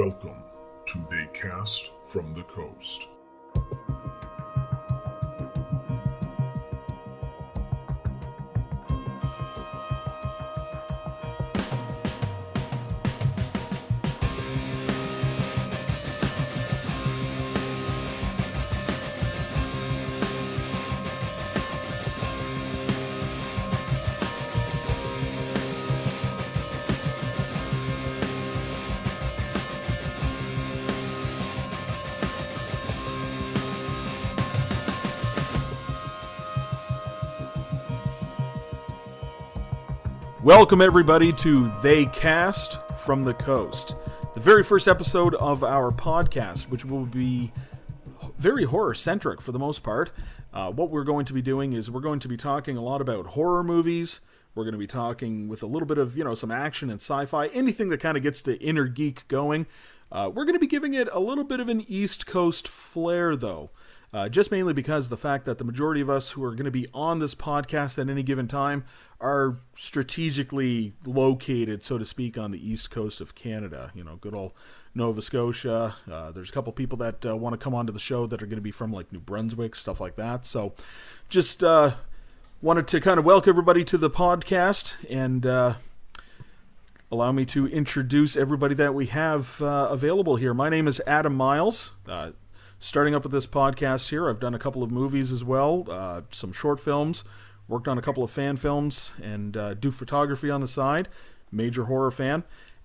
Welcome to They Cast from the Coast. Welcome everybody to They Cast from the Coast, the very first episode of our podcast, which will be very horror-centric for the most part. What we're going to be doing is we're going to be talking a lot about horror movies. We're going to be talking with a little bit of, some action and sci-fi, anything that kind of gets the inner geek going. We're going to be giving it a little bit of an East Coast flair, though. Just mainly because the fact that the majority of us who are going to be on this podcast at any given time are strategically located, so to speak, on the east coast of Canada. Good old Nova Scotia. There's a couple people that want to come onto the show that are going to be from like New Brunswick, stuff like that. So just wanted to kind of welcome everybody to the podcast and allow me to introduce everybody that we have available here. My name is Adam Miles. Starting up with this podcast here, I've done a couple of movies as well, some short films, worked on a couple of fan films, and do photography on the side. Major horror fan.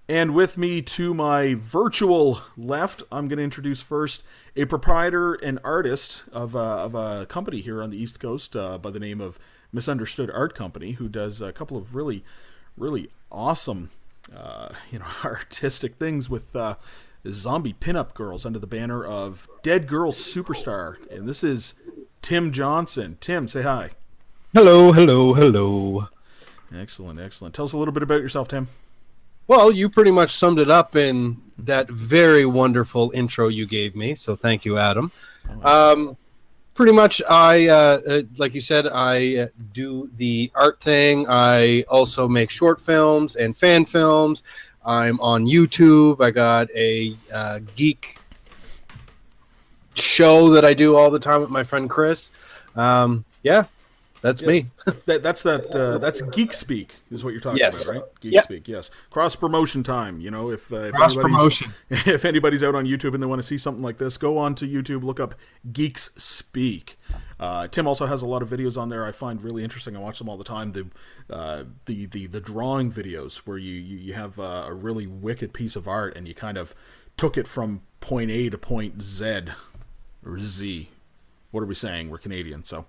And with me to my virtual left, I'm going to introduce first a proprietor and artist of a company here on the East Coast by the name of Misunderstood Art Company, who does a couple of really, really awesome, artistic things with zombie pinup girls under the banner of Dead Girl Superstar. And this is Tim Johnson. Tim, say hi. Hello. Excellent. Tell us a little bit about yourself, Tim. Well, you pretty much summed it up in that very wonderful intro you gave me, so thank you, Adam. Pretty much, I like you said, I do the art thing. I also make short films and fan films. I'm on YouTube. I got a geek show that I do all the time with my friend Chris. That's me. That's Geek Speak is what you're talking about, right? Geek Speak, yes. Cross promotion time. If if anybody's out on YouTube and they want to see something like this, go on to YouTube, look up Geeks Speak. Tim also has a lot of videos on there I find really interesting. I watch them all the time. The drawing videos where you have a really wicked piece of art and you kind of took it from point A to point Z or Z. What are we saying? We're Canadian, so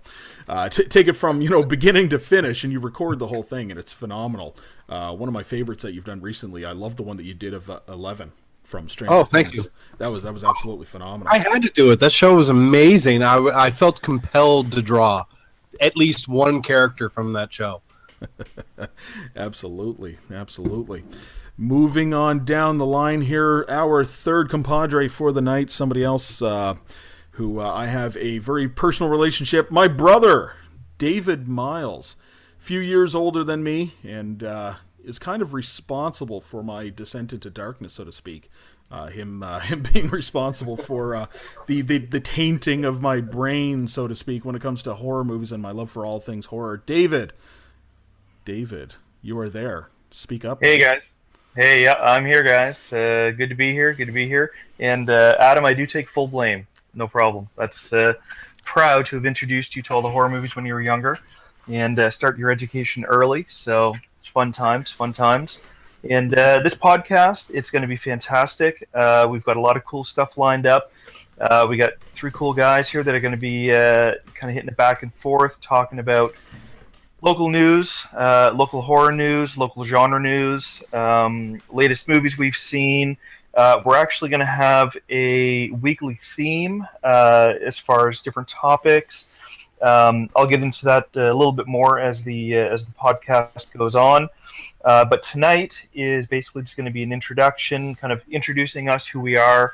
take it from beginning to finish, and you record the whole thing, and it's phenomenal. One of my favorites that you've done recently. I love the one that you did of 11 from Stranger Things. Thank you. That was absolutely phenomenal. I had to do it. That show was amazing. I felt compelled to draw at least one character from that show. Absolutely. Moving on down the line here, our third compadre for the night, somebody else who I have a very personal relationship. My brother, David Miles, a few years older than me, and is kind of responsible for my descent into darkness, so to speak. Him being responsible for the tainting of my brain, so to speak, when it comes to horror movies and my love for all things horror. David, you are there. Speak up. Hey, guys. Hey, yeah, I'm here, guys. Good to be here. And Adam, I do take full blame. No problem. That's proud to have introduced you to all the horror movies when you were younger and start your education early. So it's fun times. And this podcast, it's going to be fantastic. We've got a lot of cool stuff lined up. We got three cool guys here that are going to be kind of hitting it back and forth, talking about local news, local horror news, local genre news, latest movies we've seen. We're actually going to have a weekly theme as far as different topics. I'll get into that a little bit more as the podcast goes on. But tonight is basically just going to be an introduction, kind of introducing us, who we are,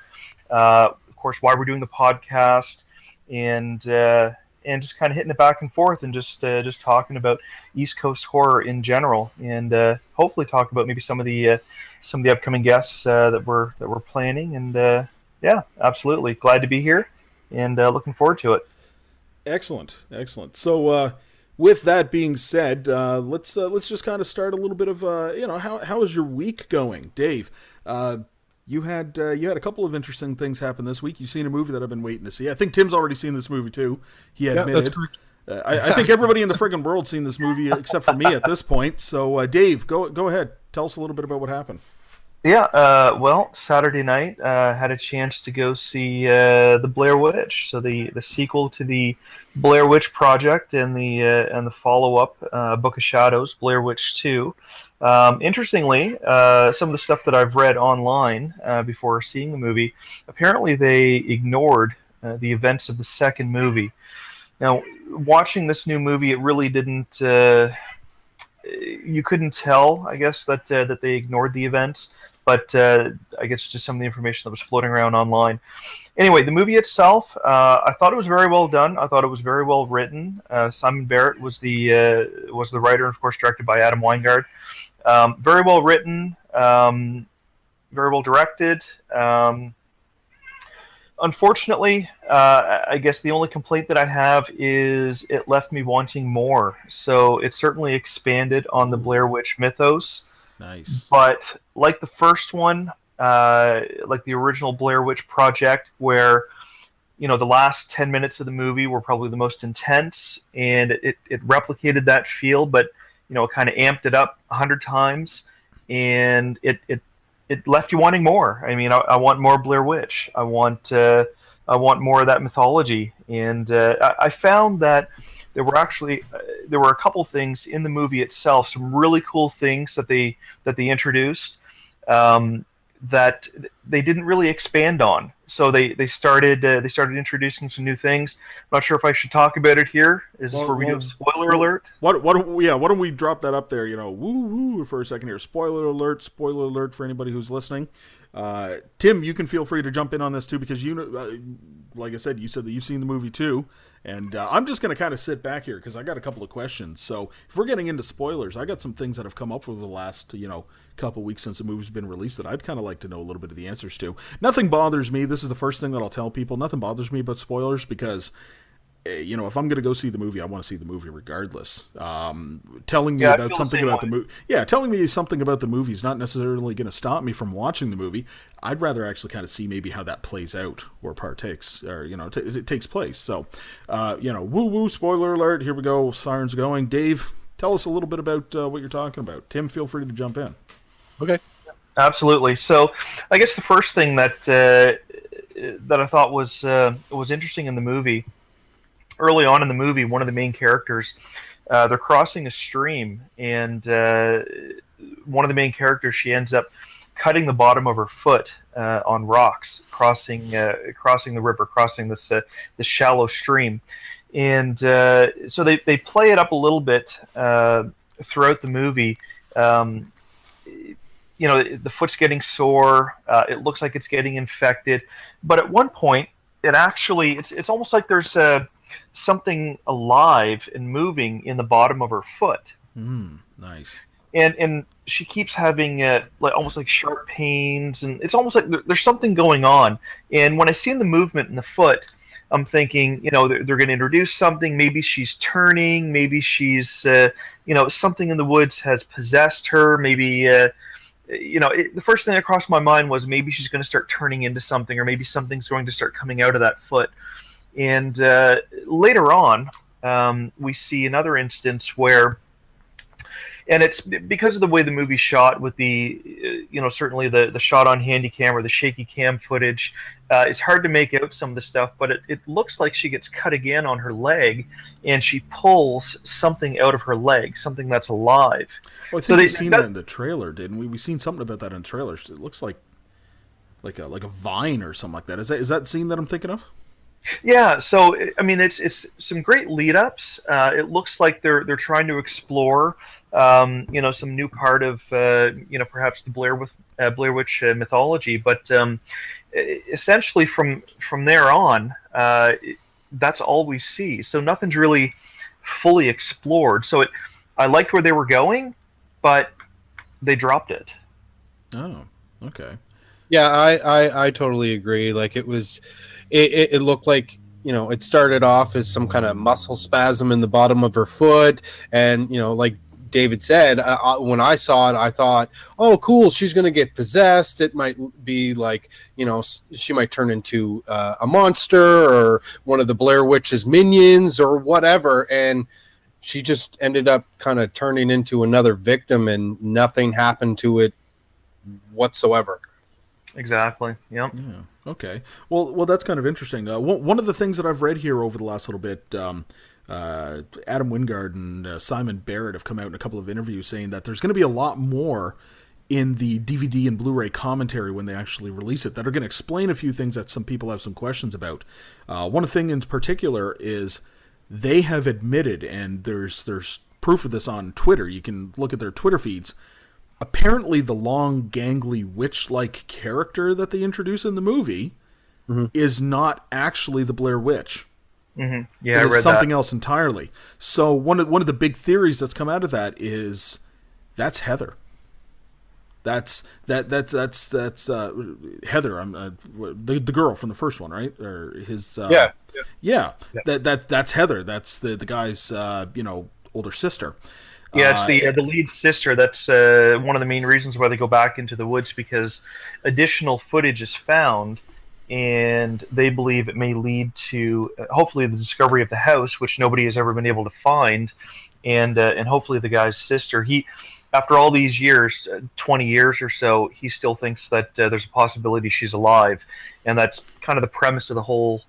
of course, why we're doing the podcast, and and just kind of hitting it back and forth, and just talking about East Coast horror in general, and hopefully talk about maybe some of the upcoming guests that we're planning. And yeah, absolutely glad to be here, and looking forward to it. Excellent. So, with that being said, let's just kind of start a little bit of how is your week going, Dave? You had a couple of interesting things happen this week. You've seen a movie that I've been waiting to see. I think Tim's already seen this movie too. He admitted. Yeah, that's correct. I think everybody in the friggin' world's seen this movie except for me at this point. So, Dave, go ahead. Tell us a little bit about what happened. Yeah, well, Saturday night, had a chance to go see the Blair Witch, so the sequel to the Blair Witch Project and the follow-up, Book of Shadows, Blair Witch 2. Interestingly, some of the stuff that I've read online before seeing the movie, apparently they ignored the events of the second movie. Now, watching this new movie, it really didn't. You couldn't tell, I guess, that they ignored the events. But I guess just some of the information that was floating around online. Anyway, the movie itself, I thought it was very well done. I thought it was very well written. Simon Barrett was the writer, and of course directed by Adam Weingard. Very well written, very well directed. Unfortunately, I guess the only complaint that I have is it left me wanting more. So it certainly expanded on the Blair Witch mythos. Nice. But like the first one, like the original Blair Witch Project, where the last 10 minutes of the movie were probably the most intense, and it replicated that feel, but it kind of amped it up 100 times, and it left you wanting more. I mean, I want more Blair Witch. I want more of that mythology, and I found that there were a couple things in the movie itself, some really cool things that they introduced that they didn't really expand on. So they started introducing some new things. I'm not sure if I should talk about it here. Is this where we do spoiler alert? Why don't we drop that up there? Woo for a second here. Spoiler alert for anybody who's listening. Tim, you can feel free to jump in on this too, because like I said, you said that you've seen the movie too, and I'm just going to kind of sit back here because I got a couple of questions. So if we're getting into spoilers, I got some things that have come up over the last couple weeks since the movie's been released that I'd kind of like to know a little bit of the answers to. Nothing bothers me. This is the first thing that I'll tell people. Nothing bothers me about spoilers because if I'm going to go see the movie, I want to see the movie regardless. Telling me about something about the movie, telling me something about the movie is not necessarily going to stop me from watching the movie. I'd rather actually kind of see maybe how that plays out or partakes, or it takes place. So, woo, spoiler alert. Here we go. Sirens going. Dave, tell us a little bit about what you're talking about. Tim, feel free to jump in. Okay. Absolutely. So, I guess the first thing that I thought was interesting in the movie. Early on in the movie, one of the main characters, they're crossing a stream, and one of the main characters, she ends up cutting the bottom of her foot on rocks, crossing the river, crossing this shallow stream, and so they play it up a little bit throughout the movie. The foot's getting sore. It looks like it's getting infected, but at one point, it's almost like there's something alive and moving in the bottom of her foot. Nice. And she keeps having almost like sharp pains, and it's almost like there's something going on. And when I see the movement in the foot, I'm thinking, they're going to introduce something. Maybe she's turning. Maybe she's, something in the woods has possessed her. Maybe, the first thing that crossed my mind was maybe she's going to start turning into something, or maybe something's going to start coming out of that foot. And later on, we see another instance where, and it's because of the way the movie's shot with the, certainly the shot on handy cam or the shaky cam footage, it's hard to make out some of the stuff, but it looks like she gets cut again on her leg, and she pulls something out of her leg, something that's alive. Well, I think we've seen that in the trailer, didn't we? We've seen something about that in the trailer. It looks like a vine or something like that. Is that scene that I'm thinking of? Yeah, so I mean, it's some great lead-ups. It looks like they're trying to explore, some new part of, perhaps the Blair Witch mythology. But essentially, from there on, that's all we see. So nothing's really fully explored. So I liked where they were going, but they dropped it. Oh, okay. Yeah, I totally agree. Like it looked like, it started off as some kind of muscle spasm in the bottom of her foot, and like David said, when I saw it, I thought, oh, cool, she's going to get possessed. It might be like, she might turn into a monster or one of the Blair Witch's minions or whatever, and she just ended up kind of turning into another victim, and nothing happened to it whatsoever. Exactly. Yep. Yeah. Okay. Well, that's kind of interesting. One of the things that I've read here over the last little bit, Adam Wingard and Simon Barrett have come out in a couple of interviews saying that there's going to be a lot more in the DVD and Blu-ray commentary when they actually release it that are going to explain a few things that some people have some questions about. One thing in particular is they have admitted, and there's proof of this on Twitter. You can look at their Twitter feeds. Apparently, the long, gangly, witch-like character that they introduce in the movie is not actually the Blair Witch. Mm-hmm. Yeah, It I read is something that. else entirely. So one of the big theories that's come out of that is that's Heather. That's Heather. The girl from the first one, right? Or his yeah. That's Heather. That's the guy's older sister. Yeah, it's the lead sister. That's one of the main reasons why they go back into the woods, because additional footage is found, and they believe it may lead to hopefully the discovery of the house, which nobody has ever been able to find, and hopefully the guy's sister. He, after all these years, 20 years or so, he still thinks that there's a possibility she's alive, and that's kind of the premise of the whole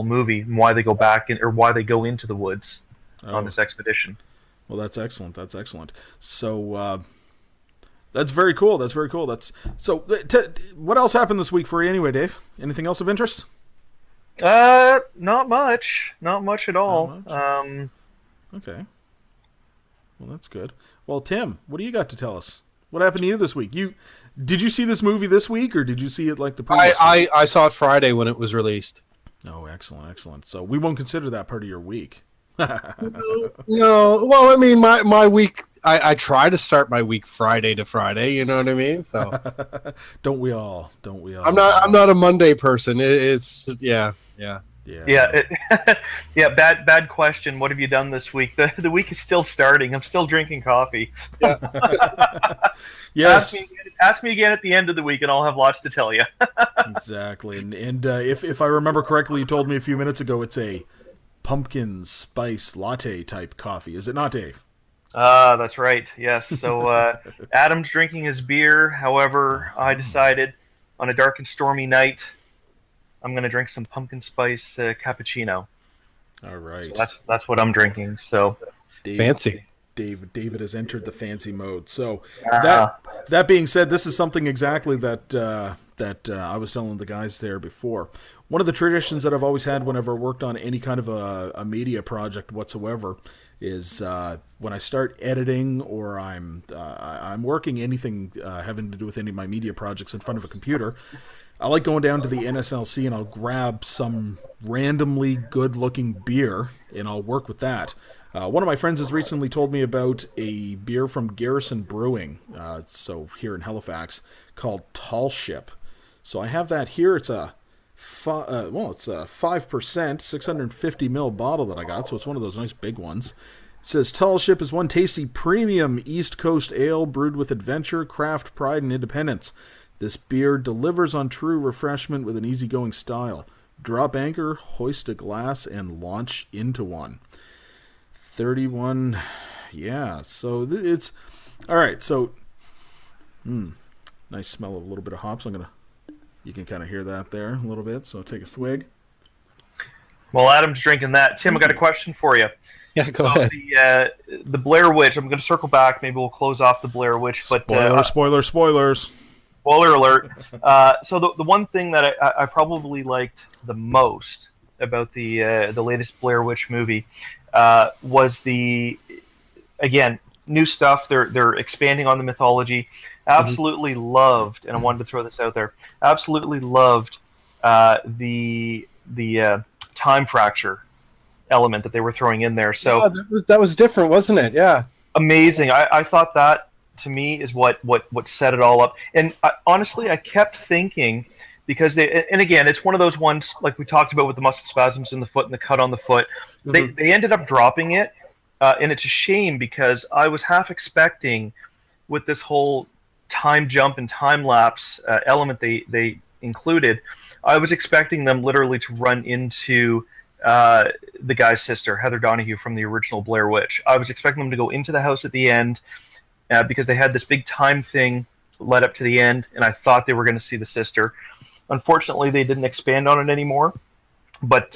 movie, and why they go back or why they go into the woods on this expedition. Well, that's excellent. That's excellent. So that's very cool. That's very cool. What else happened this week for you anyway, Dave? Anything else of interest? Not much. Not much at all. Not much. Okay. Well, that's good. Well, Tim, what do you got to tell us? What happened to you this week? Did you see this movie this week, or did you see it like the previous week? I saw it Friday when it was released. Oh, excellent, excellent. So we won't consider that part of your week. No, well, I mean, my week, I try to start my week Friday to Friday, you know what I mean? So Don't we all? I'm not a Monday person. It's yeah. Yeah. Yeah. Bad question. What have you done this week? The week is still starting. I'm still drinking coffee. Yeah. Yes. Ask me again at the end of the week, and I'll have lots to tell you. Exactly. And if I remember correctly, you told me a few minutes ago it's a pumpkin spice latte type coffee. Is it not, Dave? That's right. Yes. So Adam's drinking his beer. However, I decided on a dark and stormy night, I'm going to drink some pumpkin spice cappuccino. All right. So that's what I'm drinking. So Fancy. David has entered the fancy mode. So that being said, this is something exactly that I was telling the guys there before. One of the traditions that I've always had whenever I worked on any kind of a media project whatsoever is when I start editing or I'm working anything having to do with any of my media projects in front of a computer, I like going down to the NSLC and I'll grab some randomly good-looking beer and I'll work with that. One of my friends has recently told me about a beer from Garrison Brewing, so here in Halifax, called Tall Ship. So I have that here. It's a 5%, 650 ml bottle that I got, so it's one of those nice big ones. It says Tall Ship is one tasty premium East Coast ale brewed with adventure, craft, pride, and independence. This beer delivers on true refreshment with an easygoing style. Drop anchor, hoist a glass, and launch into one. 31, yeah, so it's, all right, so, nice smell of a little bit of hops. You can kind of hear that there a little bit, so take a swig. Well, Adam's drinking that. Tim, I got a question for you. Yeah, go ahead. The Blair Witch, I'm going to circle back. Maybe we'll close off the Blair Witch. But Spoilers. Spoiler alert. So the one thing that I probably liked the most about the latest Blair Witch movie was again, new stuff. They're expanding on the mythology. Absolutely loved, and I wanted to throw this out there. Absolutely loved the time fracture element that they were throwing in there. So that was different, wasn't it? Yeah. Amazing. I thought that, to me, is what set it all up. And honestly, I kept thinking, because and again, it's one of those ones like we talked about with the muscle spasms in the foot and the cut on the foot. Mm-hmm. They ended up dropping it, and it's a shame, because I was half expecting, with this whole time jump and time lapse element they included, I was expecting them literally to run into the guy's sister, Heather Donahue, from the original Blair Witch. I was expecting them to go into the house at the end, because they had this big time thing led up to the end, and I thought they were going to see the sister. Unfortunately, they didn't expand on it anymore. But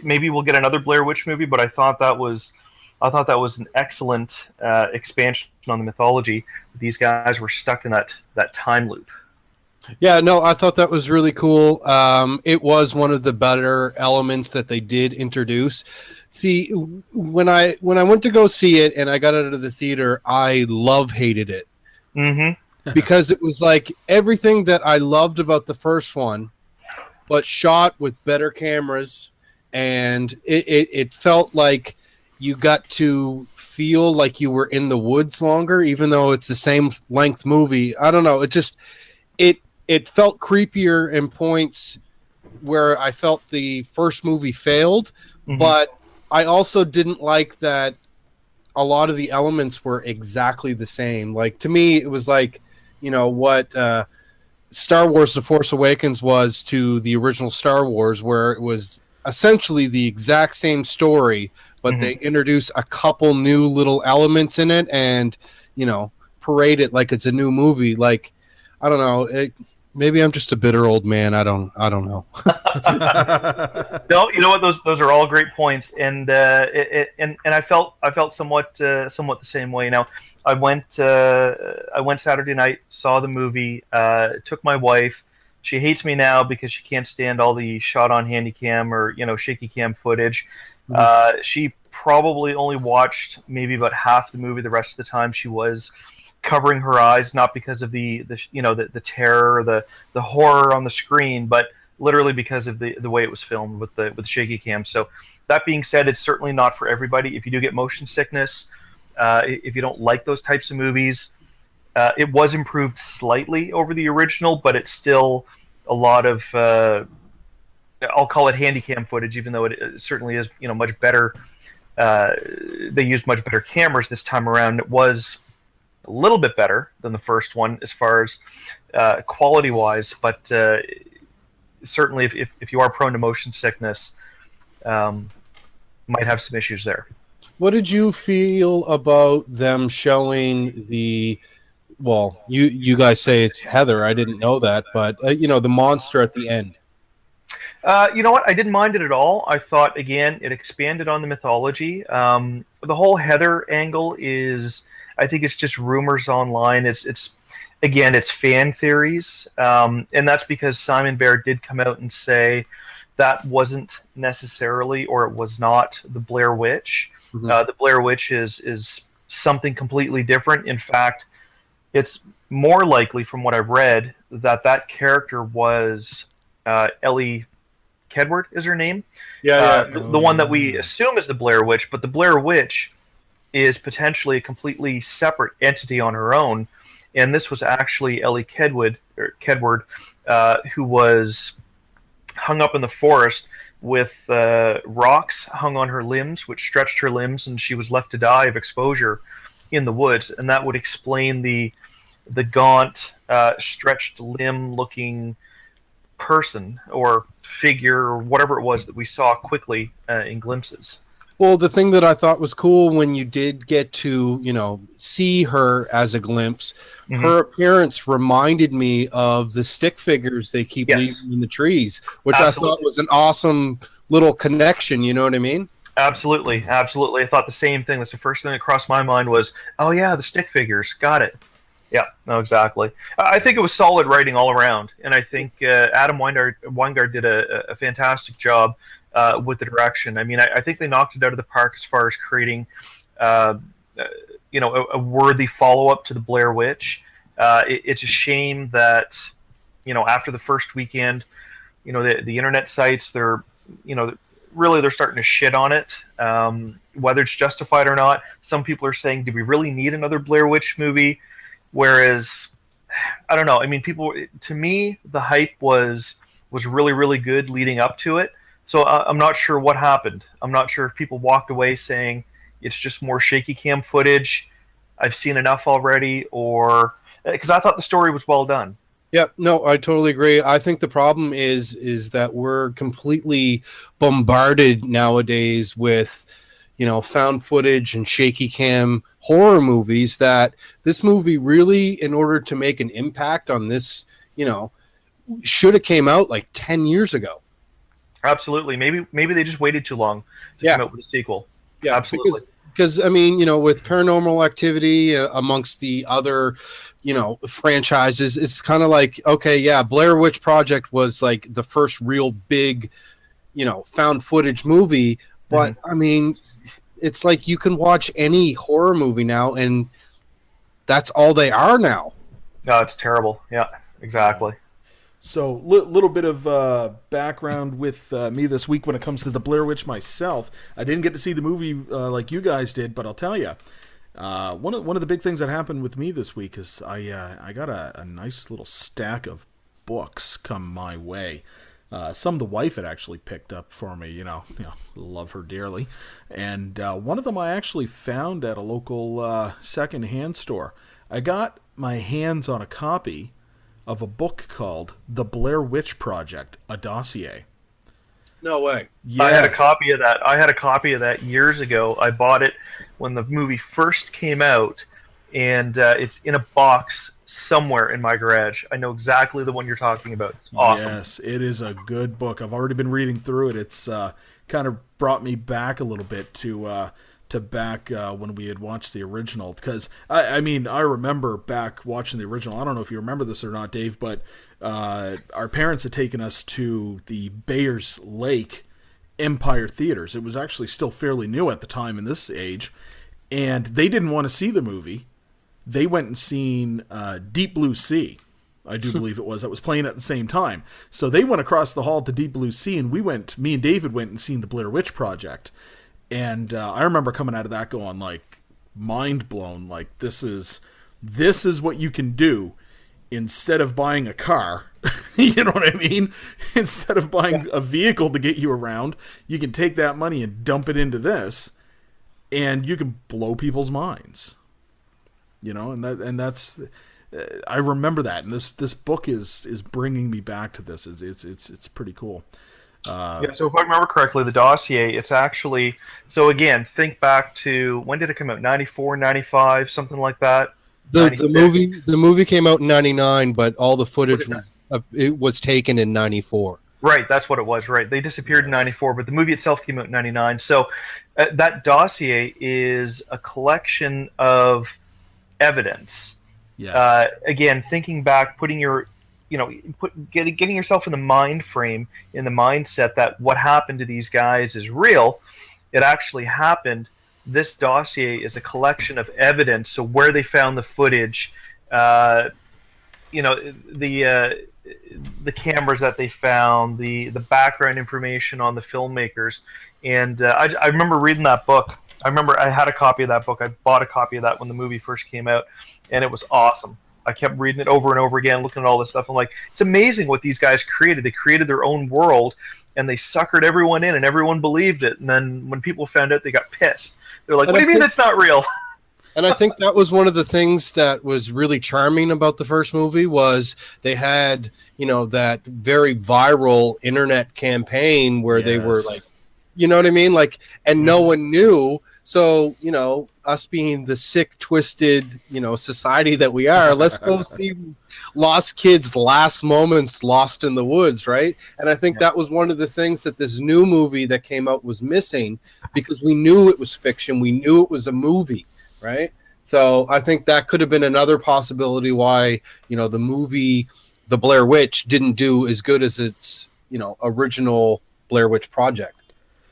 maybe we'll get another Blair Witch movie. But I thought that was an excellent expansion on the mythology. These guys were stuck in that time loop. Yeah, no, I thought that was really cool. It was one of the better elements that they did introduce. See, when I went to go see it and I got out of the theater, I hated it. Mm-hmm. Because it was like everything that I loved about the first one, but shot with better cameras, and it felt like you got to feel like you were in the woods longer, even though it's the same length movie. I don't know. It felt creepier in points where I felt the first movie failed, mm-hmm. but I also didn't like that a lot of the elements were exactly the same. Like, to me, it was like, what Star Wars The Force Awakens was to the original Star Wars, where it was essentially the exact same story, but mm-hmm. they introduced a couple new little elements in it and, parade it like it's a new movie. Like, I don't know. Maybe I'm just a bitter old man. I don't know. No, you know what? Those are all great points, and and I felt somewhat the same way. Now, I went Saturday night, saw the movie, took my wife. She hates me now because she can't stand all the shot on handy cam or shaky cam footage. Mm-hmm. She probably only watched maybe about half the movie. The rest of the time, she was covering her eyes, not because of the terror or the horror on the screen, but literally because of the way it was filmed with the shaky cam. So that being said, it's certainly not for everybody. If you do get motion sickness, if you don't like those types of movies, it was improved slightly over the original, but it's still a lot of I'll call it handycam footage, even though it certainly is much better. They used much better cameras this time around. It was a little bit better than the first one as far as quality wise, but certainly if you are prone to motion sickness, might have some issues there. What did you feel about them showing you guys say it's Heather, I didn't know that, but the monster at the end? You know what? I didn't mind it at all. I thought, again, it expanded on the mythology. The whole Heather angle is, I think it's just rumors online. It's fan theories, and that's because Simon Bear did come out and say that wasn't necessarily, or it was not, the Blair Witch. Mm-hmm. The Blair Witch is something completely different. In fact, it's more likely, from what I've read, that character was Ellie Kedward is her name. Yeah. The one that we assume is the Blair Witch, but the Blair Witch is potentially a completely separate entity on her own, and this was actually Ellie Kedward, who was hung up in the forest with rocks hung on her limbs, which stretched her limbs, and she was left to die of exposure in the woods, and that would explain the gaunt, stretched limb-looking person or figure or whatever it was that we saw quickly in glimpses. Well, the thing that I thought was cool when you did get to, see her as a glimpse, mm-hmm. her appearance reminded me of the stick figures they keep leaving in the trees, which Absolutely. I thought was an awesome little connection. You know what I mean? Absolutely. I thought the same thing. That's the first thing that crossed my mind was, oh yeah, the stick figures. Got it. Yeah, no, exactly. I think it was solid writing all around, and I think Adam Weingart did a fantastic job with the direction. I mean, I think they knocked it out of the park as far as creating, a worthy follow-up to the Blair Witch. It's a shame that, after the first weekend, the internet sites, really they're starting to shit on it. Whether it's justified or not, some people are saying, do we really need another Blair Witch movie? Whereas, I don't know. I mean, to me, the hype was really, really good leading up to it. So I'm not sure what happened. I'm not sure if people walked away saying it's just more shaky cam footage, I've seen enough already, or because I thought the story was well done. Yeah, no, I totally agree. I think the problem is that we're completely bombarded nowadays with, found footage and shaky cam horror movies, that this movie really, in order to make an impact on this, should have came out like 10 years ago. Absolutely. Maybe they just waited too long to come out with a sequel. Yeah, absolutely. Because I mean, with Paranormal Activity amongst the other, franchises, it's kind of like, okay, yeah, Blair Witch Project was like the first real big, found footage movie. But I mean, it's like you can watch any horror movie now, and that's all they are now. No, it's terrible. Yeah, exactly. So, little bit of background with me this week when it comes to the Blair Witch myself. I didn't get to see the movie like you guys did, but I'll tell you, one of the big things that happened with me this week is I got a nice little stack of books come my way. Some the wife had actually picked up for me, love her dearly, and one of them I actually found at a local second-hand store. I got my hands on a copy of a book called The Blair Witch Project, a dossier. No way. Yes. I had a copy of that. I had a copy of that years ago. I bought it when the movie first came out, and it's in a box somewhere in my garage. I know exactly the one you're talking about. It's awesome. Yes, it is a good book. I've already been reading through it. It's kind of brought me back a little bit to back when we had watched the original, because I remember back watching the original. I don't know if you remember this or not, Dave, but our parents had taken us to the Bayers Lake Empire Theaters. It was actually still fairly new at the time in this age, and they didn't want to see the movie. They went and seen Deep Blue Sea, I do believe it was, that was playing at the same time. So they went across the hall to Deep Blue Sea, and me and David went and seen the Blair Witch Project. And I remember coming out of that going like mind blown, like this is what you can do instead of buying a car. You know what I mean? Instead of buying a vehicle to get you around, you can take that money and dump it into this, and you can blow people's minds. And that's I remember that, and this book is bringing me back to this. It's pretty cool. So if I remember correctly, the dossier, it's actually, so again, think back to, when did it come out? 94, 95, something like that? The movie came out in 99, but all the footage it was taken in 94. Right, that's what it was, right. They disappeared in 94, but the movie itself came out in 99. So that dossier is a collection of evidence. Yes. Again, thinking back, putting your getting yourself in the mind frame, in the mindset that what happened to these guys is real. It actually happened. This dossier is a collection of evidence. So where they found the footage, the cameras that they found, the background information on the filmmakers, and I remember reading that book. I remember I had a copy of that book. I bought a copy of that when the movie first came out, and it was awesome. I kept reading it over and over again, looking at all this stuff. I'm like, it's amazing what these guys created. They created their own world, and they suckered everyone in, and everyone believed it. And then when people found out, they got pissed. They're like, what do you mean that's not real? And I think that was one of the things that was really charming about the first movie, was they had, that very viral internet campaign where they were like, you know what I mean? Like, and no one knew. So, us being the sick, twisted, society that we are, let's go see lost kids' last moments lost in the woods, right? And I think that was one of the things that this new movie that came out was missing, because we knew it was fiction. We knew it was a movie, right? So I think that could have been another possibility why, the movie, The Blair Witch, didn't do as good as its, original Blair Witch Project.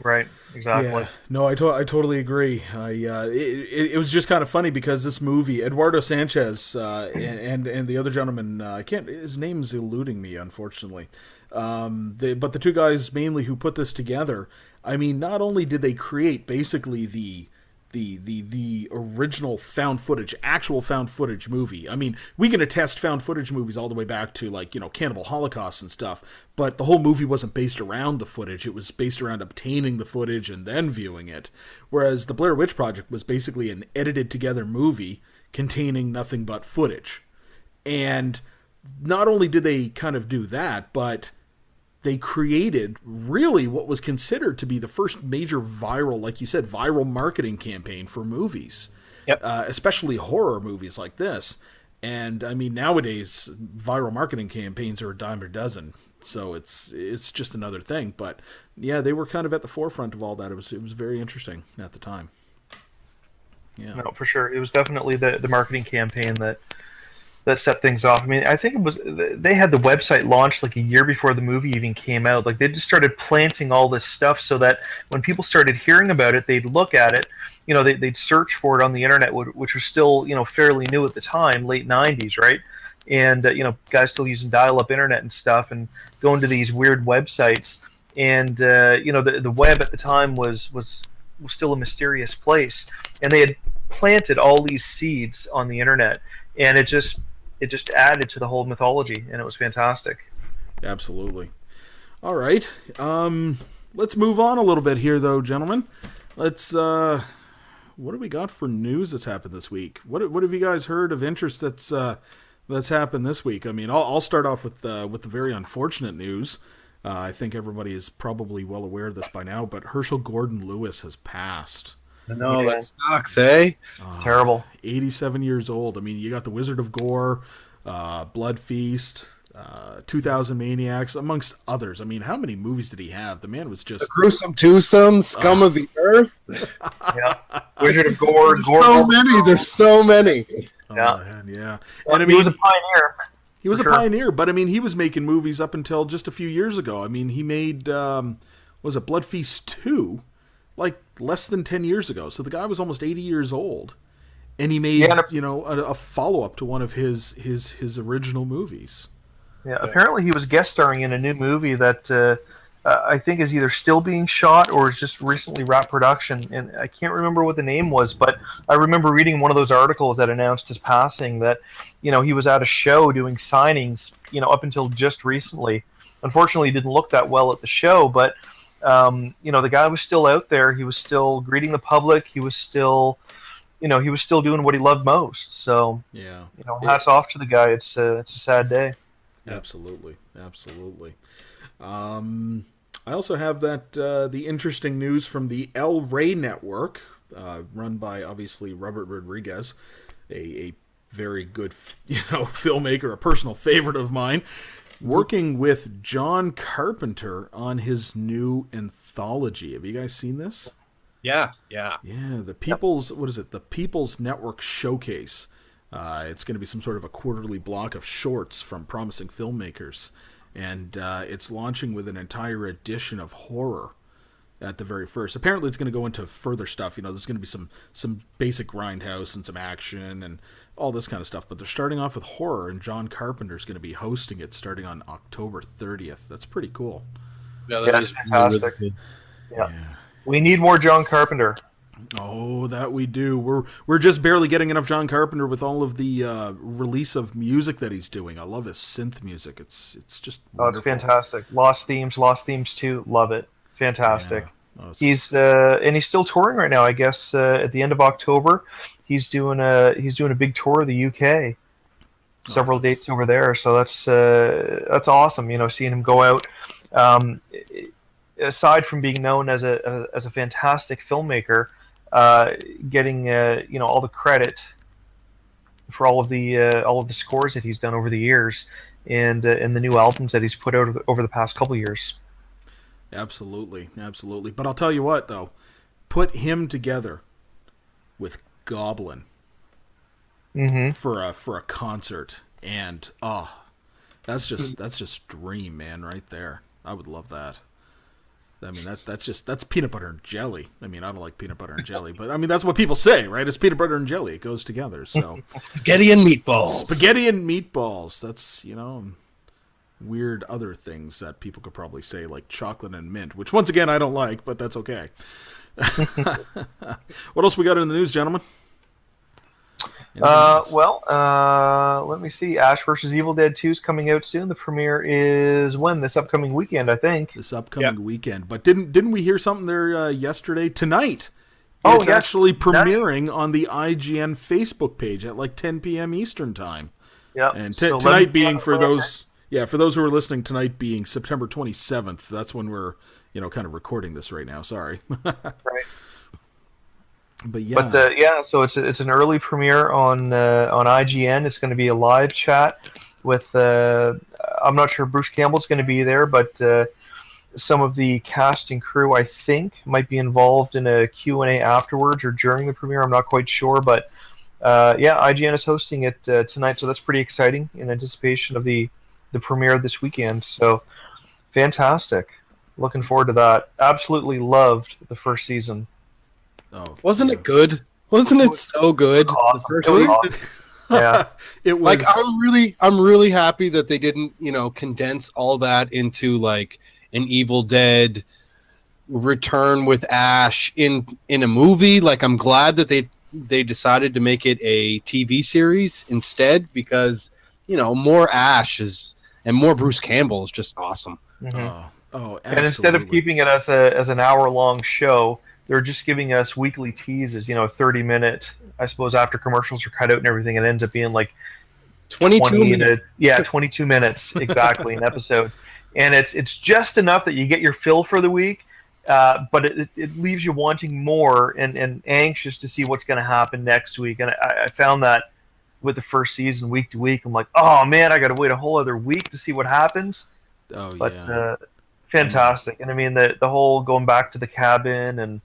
Right, exactly. Yeah. No, I totally agree. It was just kind of funny because this movie, Eduardo Sanchez and the other gentleman, his name's eluding me, unfortunately. But the two guys mainly who put this together, I mean, not only did they create basically the original found footage, actual found footage movie. I mean, we can attest found footage movies all the way back to, like, you know, Cannibal Holocaust and stuff, but the whole movie wasn't based around the footage. It was based around obtaining the footage and then viewing it. Whereas the Blair Witch Project was basically an edited together movie containing nothing but footage. And not only did they kind of do that, but they created really what was considered to be the first major viral, like you said, viral marketing campaign for movies. Yep. Especially horror movies like this. And I mean, nowadays viral marketing campaigns are a dime a dozen, so it's just another thing. But yeah, they were kind of at the forefront of all that. It was very interesting at the time. Yeah, No, for sure. It was definitely the marketing campaign that set things off. I mean, I think it was they had the website launched like a year before the movie even came out. Like, they just started planting all this stuff so that when people started hearing about it, they'd look at it. You know, they'd search for it on the internet, which was still, you know, fairly new at the time, late '90s, right? And you know, guys still using dial-up internet and stuff, and going to these weird websites. And you know, the web at the time was still a mysterious place, and they had planted all these seeds on the internet, and it just added to the whole mythology, and it was fantastic. absolutely. All right, let's move on a little bit here, though, gentlemen. Let's what do we got for news that's happened this week? What have you guys heard of interest that's happened this week? I mean, I'll start off with the very unfortunate news. I think everybody is probably well aware of this by now, but Herschel Gordon Lewis has passed. No, that sucks, eh? It's terrible. 87 years old. I mean, you got The Wizard of Gore, Blood Feast, 2000 Maniacs, amongst others. I mean, how many movies did he have? The man was just... The Gruesome Twosome, Scum of the Earth. Yeah. Wizard of Gore. There's so many. Yeah. Oh, man, yeah. Well, And I he mean, was a pioneer. he was a sure. pioneer, but I mean, he was making movies up until just a few years ago. I mean, he made, was it Blood Feast 2? Like less than 10 years ago. So the guy was almost 80 years old. And he made, you know, a follow-up to one of his original movies. Yeah, apparently he was guest starring in a new movie that I think is either still being shot or is just recently wrapped production. And I can't remember what the name was, but I remember reading one of those articles that announced his passing that, you know, he was at a show doing signings, you know, up until just recently. Unfortunately, he didn't look that well at the show, but, you know, the guy was still out there. He was still greeting the public. He was still... You know, he was still doing what he loved most. So, Yeah. you know, hats off to the guy. It's a sad day. Absolutely. I also have that the interesting news from the El Rey Network, run by obviously Robert Rodriguez, a very good, you know, filmmaker, a personal favorite of mine, working with John Carpenter on his new anthology. Have you guys seen this? Yeah. Yeah, the People's, what is it? The People's Network Showcase. It's going to be some sort of a quarterly block of shorts from promising filmmakers. And it's launching with an entire edition of horror at the very first. Apparently it's going to go into further stuff. You know, there's going to be some basic grindhouse and some action and all this kind of stuff. But they're starting off with horror, and John Carpenter's going to be hosting it starting on October 30th. That's pretty cool. Yeah, Yeah, that's fantastic. Yeah. We need more John Carpenter. Oh, that we do. We're just barely getting enough John Carpenter with all of the release of music that he's doing. I love his synth music. It's just wonderful. It's fantastic. Lost Themes 2, love it. Fantastic. Yeah. Oh, He's still touring right now. I guess at the end of October, he's doing a big tour of the UK. Several dates over there. So that's awesome. You know, seeing him go out. Aside from being known as a fantastic filmmaker, getting you know, all the credit for all of the scores that he's done over the years, and the new albums that he's put out over the past couple of years. Absolutely. But I'll tell you what, though, put him together with Goblin for a concert, and that's just dream, man, right there. I would love that. I mean, that's peanut butter and jelly. I mean, I don't like peanut butter and jelly, but I mean, that's what people say, right? It's peanut butter and jelly. It goes together. So Spaghetti and meatballs. Spaghetti and meatballs. That's, you know, weird other things that people could probably say, like chocolate and mint, which once again I don't like, but that's okay. What else we got in the news, gentlemen? Let me see. Ash vs. Evil Dead 2 is coming out soon. The premiere is when? This upcoming weekend, I think. This upcoming weekend. But didn't we hear something there yesterday? Tonight. Oh, it's yes. actually premiering on the IGN Facebook page at like 10 p.m. Eastern time. Yeah. And So tonight being for those for those who are listening, tonight being September 27th. That's when we're kind of recording this right now. Sorry. Right. But yeah. But so it's an early premiere on IGN. It's going to be a live chat with I'm not sure Bruce Campbell's going to be there, but some of the cast and crew I think might be involved in a Q&A afterwards or during the premiere. I'm not quite sure, but IGN is hosting it tonight, so that's pretty exciting in anticipation of the premiere this weekend. So fantastic. Looking forward to that. Absolutely loved the first season. Oh, Wasn't it good? Wasn't it so good? Awesome. The first It was season? awesome. Yeah. It was Like I'm really happy that they didn't, condense all that into like an Evil Dead return with Ash in a movie. Like I'm glad that they decided to make it a TV series instead, because more Ash and more Bruce Campbell is just awesome. Mhm. absolutely. And instead of keeping it as an hour-long show, they're just giving us weekly teases, 30-minute, I suppose, after commercials are cut out and everything, it ends up being like 22 minutes. 22 minutes exactly an episode. And it's just enough that you get your fill for the week, but it leaves you wanting more and anxious to see what's going to happen next week. And I found that with the first season, week to week, I'm like, oh man, I got to wait a whole other week to see what happens. Oh, But yeah. fantastic. And I mean, the whole going back to the cabin and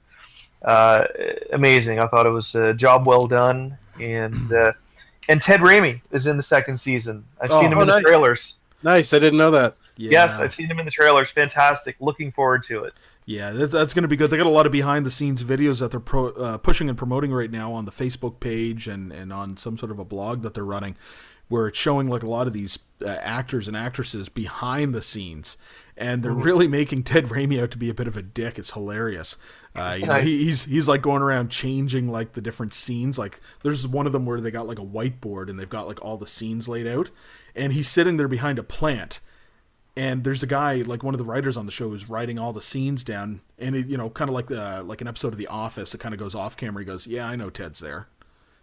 amazing. I thought it was a job well done. And Ted Raimi is in the second season. I've seen him in the nice. trailers. Nice, I didn't know that. Yeah. Yes, I've seen him in the trailers. Fantastic. Looking forward to it. Yeah, that's going to be good. They got a lot of behind-the-scenes videos that they're pushing and promoting right now on the Facebook page and on some sort of a blog that they're running, where it's showing like a lot of these actors and actresses behind the scenes, and they're really making Ted Raimi out to be a bit of a dick. It's hilarious. He's like going around changing like the different scenes. Like there's one of them where they got like a whiteboard and they've got like all the scenes laid out, and he's sitting there behind a plant. And there's a guy, like one of the writers on the show, who's writing all the scenes down, and it, kind of like an episode of The Office. It kind of goes off camera. He goes, "Yeah, I know Ted's there."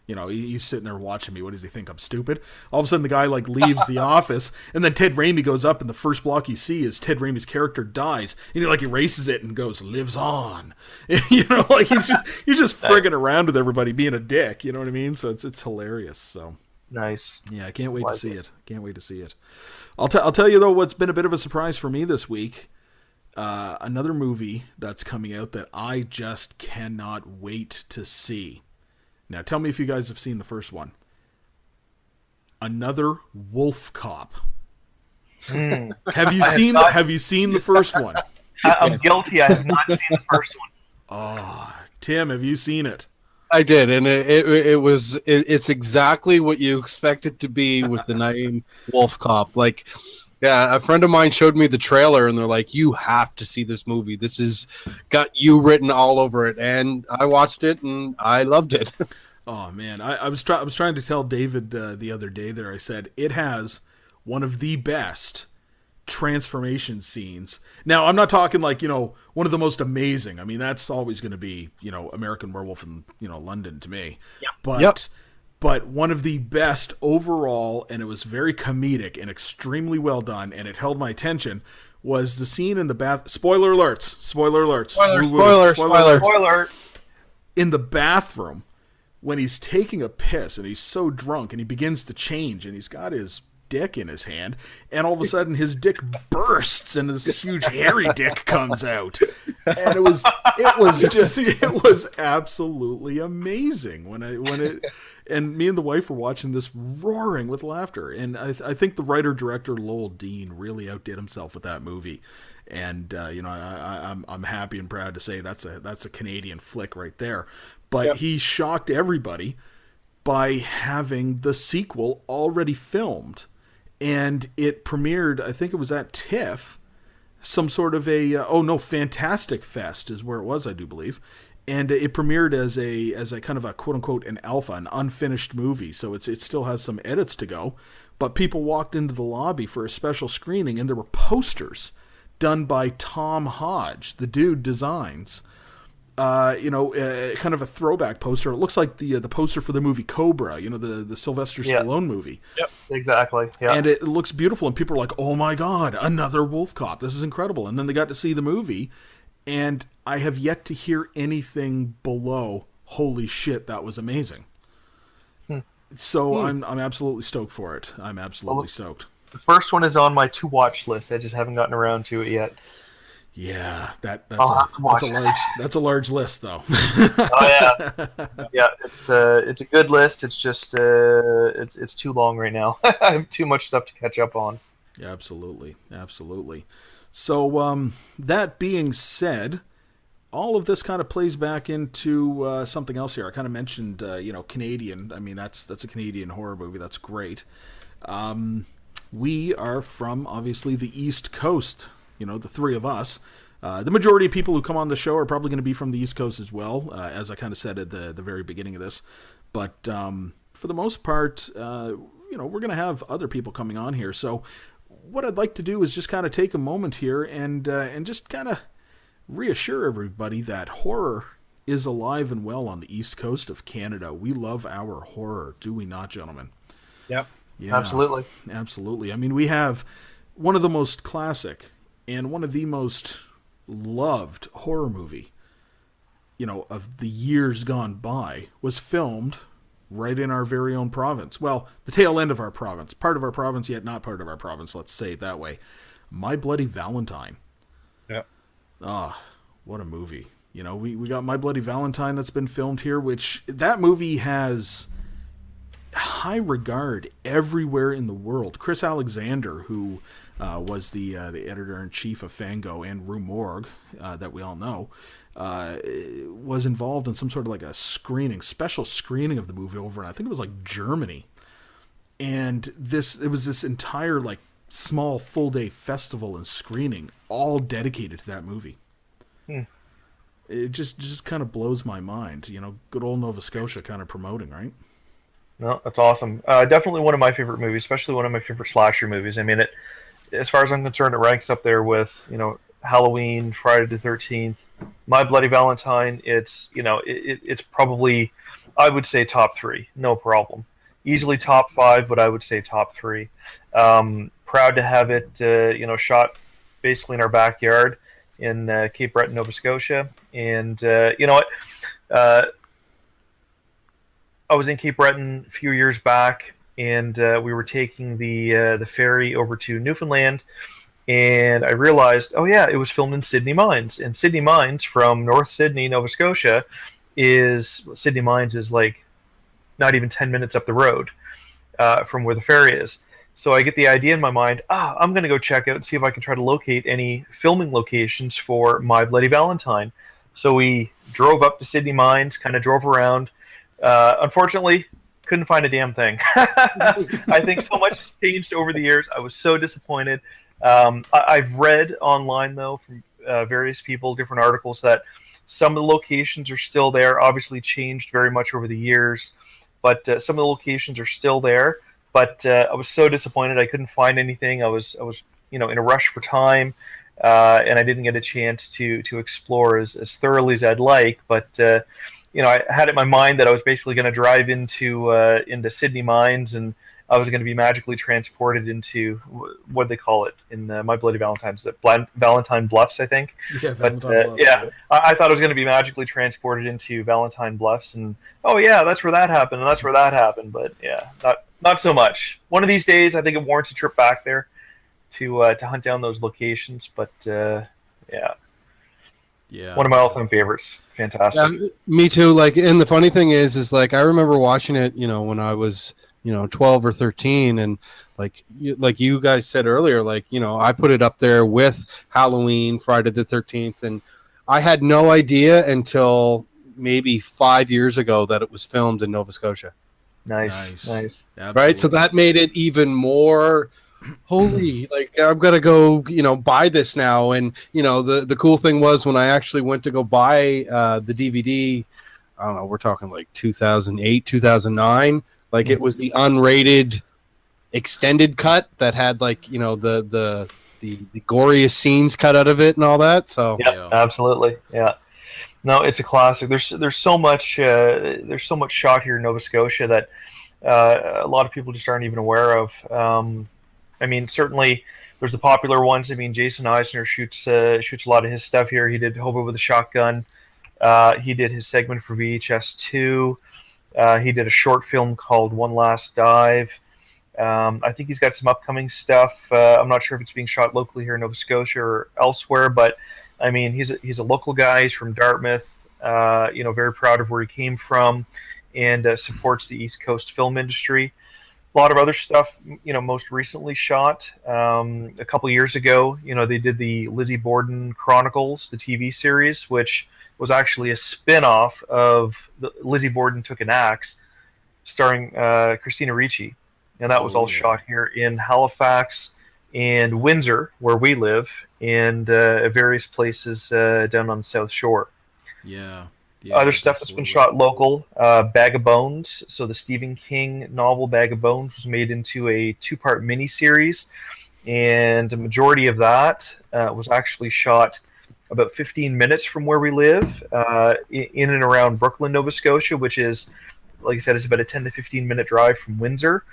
He's sitting there watching me. What does he think? I'm stupid? All of a sudden, the guy like leaves the office, and then Ted Raimi goes up, and the first block you see is Ted Raimi's character dies, and he like erases it and goes, "Lives on." Like he's just frigging around with everybody, being a dick. You know what I mean? So it's hilarious. So Nice. yeah, I can't wait to see it. Can't wait to see it. I'll tell you though, what's been a bit of a surprise for me this week. Another movie that's coming out that I just cannot wait to see. Now, tell me if you guys have seen the first one. Another Wolf Cop. Have you seen the first one? I'm guilty. I have not seen the first one. Oh, Tim, have you seen it? I did, and it's exactly what you expect it to be with the name Wolf Cop. Like, yeah, a friend of mine showed me the trailer, and they're like, "You have to see this movie. This has got you written all over it." And I watched it, and I loved it. Oh man, I was trying to tell David the other day there. I said it has one of the best transformation scenes. Now, I'm not talking like, one of the most amazing. I mean, that's always going to be, American Werewolf in, London to me. Yeah. But one of the best overall, and it was very comedic and extremely well done, and it held my attention, was the scene in the bath. Spoiler alerts. Spoiler. In the bathroom when he's taking a piss and he's so drunk and he begins to change and he's got his dick in his hand, and all of a sudden his dick bursts and this huge hairy dick comes out, and it was absolutely amazing and me and the wife were watching this roaring with laughter, and I think the writer-director Lowell Dean really outdid himself with that movie, and I'm happy and proud to say that's a Canadian flick right there, but he shocked everybody by having the sequel already filmed. and it premiered, I think it was at TIFF, some sort of Fantastic Fest is where it was, I do believe. And it premiered as a kind of a quote unquote an alpha, an unfinished movie. So it still has some edits to go. But people walked into the lobby for a special screening, and there were posters done by Tom Hodge, the dude designs. Kind of a throwback poster. It looks like the poster for the movie Cobra, the Sylvester Stallone movie. Yep, exactly. Yeah. And it looks beautiful, and people are like, "Oh my God, another Wolf Cop! This is incredible!" And then they got to see the movie, and I have yet to hear anything below, "Holy shit, that was amazing!" So I'm absolutely stoked for it. I'm absolutely stoked. The first one is on my to-watch list. I just haven't gotten around to it yet. Yeah, that's a large list, though. Oh yeah, yeah. It's a good list. It's just it's too long right now. I have too much stuff to catch up on. Yeah, absolutely. So that being said, all of this kind of plays back into something else here. I kind of mentioned Canadian. I mean, that's a Canadian horror movie. That's great. We are from obviously the East Coast. The three of us. The majority of people who come on the show are probably going to be from the East Coast as well, as I kind of said at the very beginning of this. But for the most part, we're going to have other people coming on here. So what I'd like to do is just kind of take a moment here and just kind of reassure everybody that horror is alive and well on the East Coast of Canada. We love our horror, do we not, gentlemen? Yep. Yeah, absolutely. I mean, we have one of the most classic and one of the most loved horror movie, of the years gone by, was filmed right in our very own province. Well, the tail end of our province. Part of our province, yet not part of our province, let's say it that way. My Bloody Valentine. Yeah. Ah, what a movie. We got My Bloody Valentine that's been filmed here, which that movie has high regard everywhere in the world. Chris Alexander, who was the editor-in-chief of Fango and Rue Morgue, that we all know, was involved in some sort of like a special screening of the movie over in, I think it was like Germany. And it was this entire like small full-day festival and screening all dedicated to that movie. It just kind of blows my mind. Good old Nova Scotia kind of promoting, right? No, that's awesome. Definitely one of my favorite movies, especially one of my favorite slasher movies. I mean, as far as I'm concerned, it ranks up there with, Halloween, Friday the 13th, My Bloody Valentine. It's, it's probably, I would say top 3, no problem. Easily top 5, but I would say top 3. Proud to have it, shot basically in our backyard in Cape Breton, Nova Scotia. And you know what? I was in Cape Breton a few years back, and we were taking the ferry over to Newfoundland, and I realized, oh yeah, it was filmed in Sydney Mines. And Sydney Mines, from North Sydney, Nova Scotia, Sydney Mines is like not even 10 minutes up the road from where the ferry is. So I get the idea in my mind, I'm going to go check out and see if I can try to locate any filming locations for My Bloody Valentine. So we drove up to Sydney Mines, kind of drove around. Unfortunately, couldn't find a damn thing. I think so much has changed over the years. I was so disappointed. I've read online, though, from various people, different articles, that some of the locations are still there. Obviously changed very much over the years, but some of the locations are still there. But I was so disappointed. I couldn't find anything. I was in a rush for time, and I didn't get a chance to explore as thoroughly as I'd like. But I had it in my mind that I was basically going to drive into Sydney Mines, and I was going to be magically transported into, what do they call it in My Bloody Valentine's, Valentine Bluffs, I think. Yeah, Bluffs, I thought I was going to be magically transported into Valentine Bluffs, and oh yeah, that's where that happened, and that's where that happened. But yeah, not so much. One of these days, I think it warrants a trip back there to hunt down those locations. But yeah, one of my all-time favorites. Fantastic. Me too. Like, and the funny thing is like I remember watching it, when I was 12 or 13, and like you guys said earlier, like I put it up there with Halloween, Friday the 13th, and I had no idea until maybe 5 years ago that it was filmed in Nova Scotia. Nice. Absolutely. Right, so that made it even more holy, like I've got to go, buy this now. And the cool thing was when I actually went to go buy the DVD. I don't know, we're talking like 2008, 2009. Like it was the unrated extended cut that had like the goriest scenes cut out of it and all that. So Yeah, absolutely. Yeah. No, it's a classic. There's so much shot here in Nova Scotia that a lot of people just aren't even aware of. I mean, certainly there's the popular ones. I mean, Jason Eisner shoots a lot of his stuff here. He did Hobo with a Shotgun. He did his segment for VHS 2. He did a short film called One Last Dive. I think he's got some upcoming stuff. I'm not sure if it's being shot locally here in Nova Scotia or elsewhere, but I mean, he's a local guy. He's from Dartmouth. Very proud of where he came from, and supports the East Coast film industry. A lot of other stuff, most recently shot a couple years ago. They did the Lizzie Borden Chronicles, the TV series, which was actually a spin-off of the Lizzie Borden Took an Axe, starring Christina Ricci. And that was all shot here in Halifax and Windsor, where we live, and various places down on the South Shore. Yeah. Other stuff that's been shot local, Bag of Bones. So the Stephen King novel Bag of Bones was made into a 2-part miniseries, and the majority of that was actually shot about 15 minutes from where we live, in and around Brooklyn, Nova Scotia, which is, like I said, it's about a 10 to 15 minute drive from Windsor.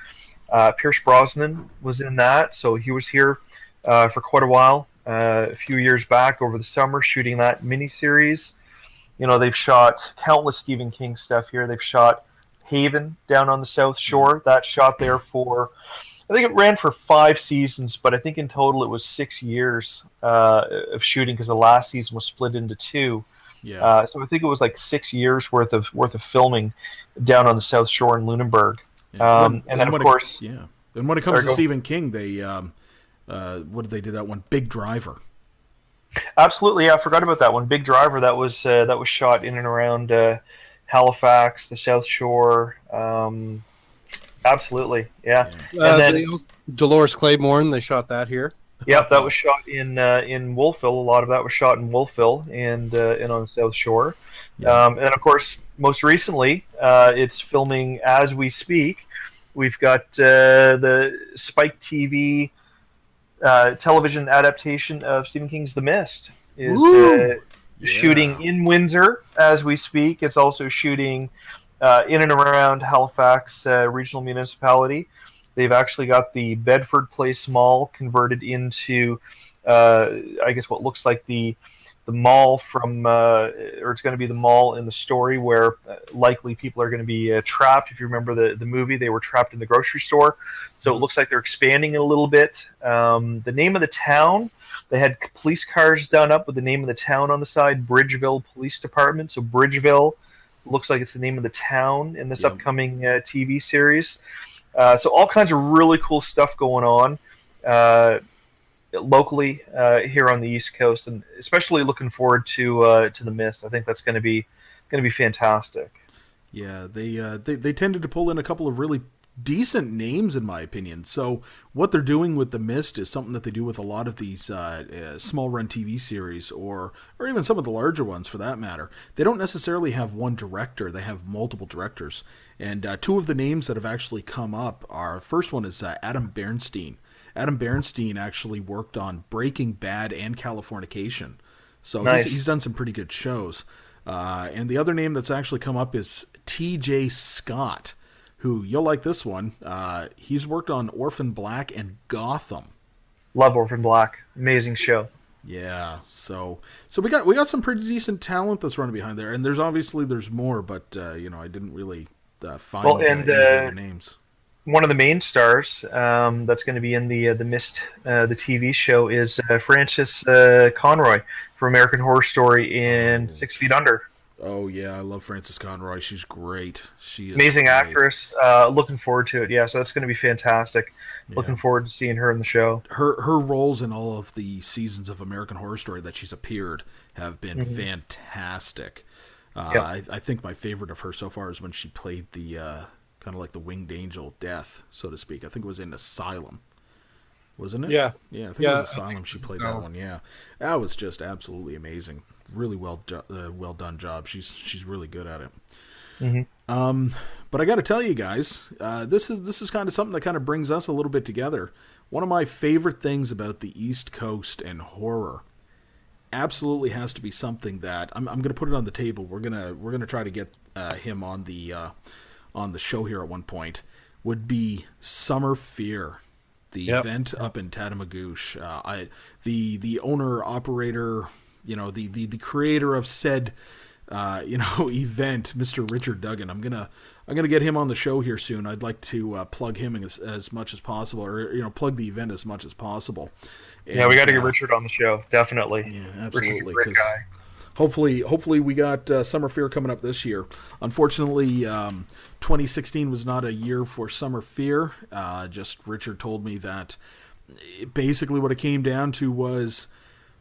Pierce Brosnan was in that, so he was here for quite a while, a few years back over the summer, shooting that miniseries. They've shot countless Stephen King stuff here. They've shot Haven down on the South Shore. That shot there for, I think it ran for 5 seasons, but I think in total it was 6 years of shooting, because the last season was split into 2. Yeah. So I think it was like 6 years worth of filming down on the South Shore in Lunenburg. And then, of course, And when it comes to Stephen King, they what did they do that one? Big Driver. Absolutely, yeah, I forgot about that one. Big Driver. That was shot in and around Halifax, the South Shore. Absolutely, yeah. And then Dolores Claiborne, they shot that here. Yep, that was shot in Wolfville. A lot of that was shot in Wolfville and on the South Shore. Yeah. And of course, most recently, it's filming as we speak. We've got the Spike TV television adaptation of Stephen King's The Mist is shooting in Windsor as we speak. It's also shooting in and around Halifax Regional Municipality. They've actually got the Bedford Place Mall converted into, I guess, what looks like the mall from, or it's going to be the mall in the story where likely people are going to be trapped. If you remember the movie, they were trapped in the grocery store. So it looks like they're expanding it a little bit. The name of the town, they had police cars done up with the name of the town on the side, Bridgeville Police Department. So Bridgeville looks like it's the name of the town in this upcoming TV series. So all kinds of really cool stuff going on locally here on the East Coast, and especially looking forward to The Mist. I think that's going to be fantastic. Yeah, they tended to pull in a couple of really decent names, in my opinion. So what they're doing with The Mist is something that they do with a lot of these small run TV series, or even some of the larger ones for that matter. They don't necessarily have one director; they have multiple directors. And 2 of the names that have actually come up are, first one is Adam Bernstein. Adam Bernstein actually worked on Breaking Bad and Californication. So nice. He's done some pretty good shows. And the other name that's actually come up is T.J. Scott, who, you'll like this one. He's worked on Orphan Black and Gotham. Love Orphan Black. Amazing show. Yeah, so we got some pretty decent talent that's running behind there, and there's more, but I didn't really find any of the other names. One of the main stars that's going to be in the Mist, the TV show, is Frances Conroy from American Horror Story and 6 Feet Under. Oh yeah, I love Frances Conroy. She's great. She is amazing great. Actress. Looking forward to it. Yeah, so that's going to be fantastic. Yeah. Looking forward to seeing her in the show. Her roles in all of the seasons of American Horror Story that she's appeared have been fantastic. I think my favorite of her so far is when she played the kind of like the winged angel Death, so to speak. I think it was in Asylum. wasn't it? Yeah. Yeah, I think Yeah, it was I Asylum. think She so. played that one. Yeah, that was just absolutely amazing. Really well done job. She's really good at it. But I got to tell you guys, this is kind of something that kind of brings us a little bit together. One of my favorite things about the East Coast and horror absolutely has to be something that I'm going to put it on the table. We're gonna try to get him on the show here at one point. Would be Summer Fear, the event up in Tatamagouche. The owner operator, the creator of said event, Mr. Richard Duggan. I'm gonna get him on the show here soon. I'd like to plug him as much as possible, or plug the event as much as possible. And, yeah, we got to get Richard on the show, definitely. Yeah, absolutely. Richard's a great guy. Hopefully we got Summer Fear coming up this year. Unfortunately, 2016 was not a year for Summer Fear. Just Richard told me that basically what it came down to was,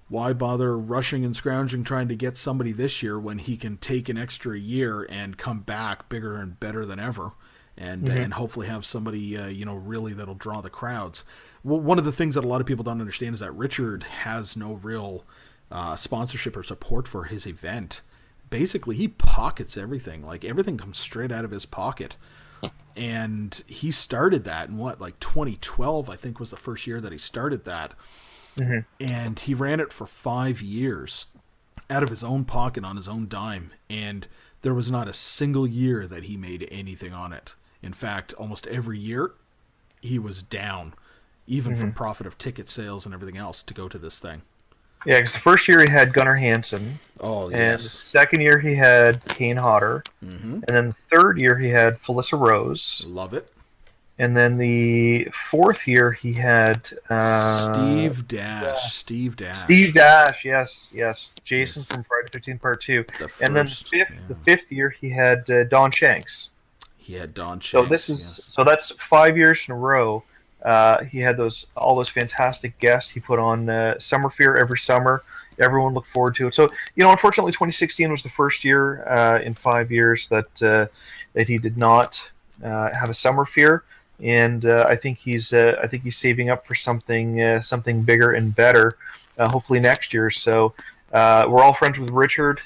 why bother rushing and scrounging trying to get somebody this year when he can take an extra year and come back bigger and better than ever, and hopefully have somebody really that'll draw the crowds. Well, one of the things that a lot of people don't understand is that Richard has no real sponsorship or support for his event. Basically, he pockets everything. Like, everything comes straight out of his pocket. And he started that in 2012, I think, was the first year that he started that. And he ran it for 5 years out of his own pocket on his own dime. And there was not a single year that he made anything on it. In fact, almost every year he was down, even from profit of ticket sales and everything else, to go to this thing. Yeah, because the first year he had Gunnar Hansen. Oh, And the yes. second year he had Kane Hodder. And then the third year he had Felissa Rose. Love it. And then the fourth year he had Steve Dash. Steve Dash, yes. Jason Yes. from Friday the 13th Part 2. The And then first, the fifth year he had Don Shanks. He had Don So Shanks. so that's 5 years in a row. He had all those fantastic guests. He put on Summer Fear every summer. Everyone looked forward to it. So, unfortunately, 2016 was the first year in 5 years that he did not have a Summer Fear, and I think he's saving up for something bigger and better, hopefully next year. So we're all friends with Richard.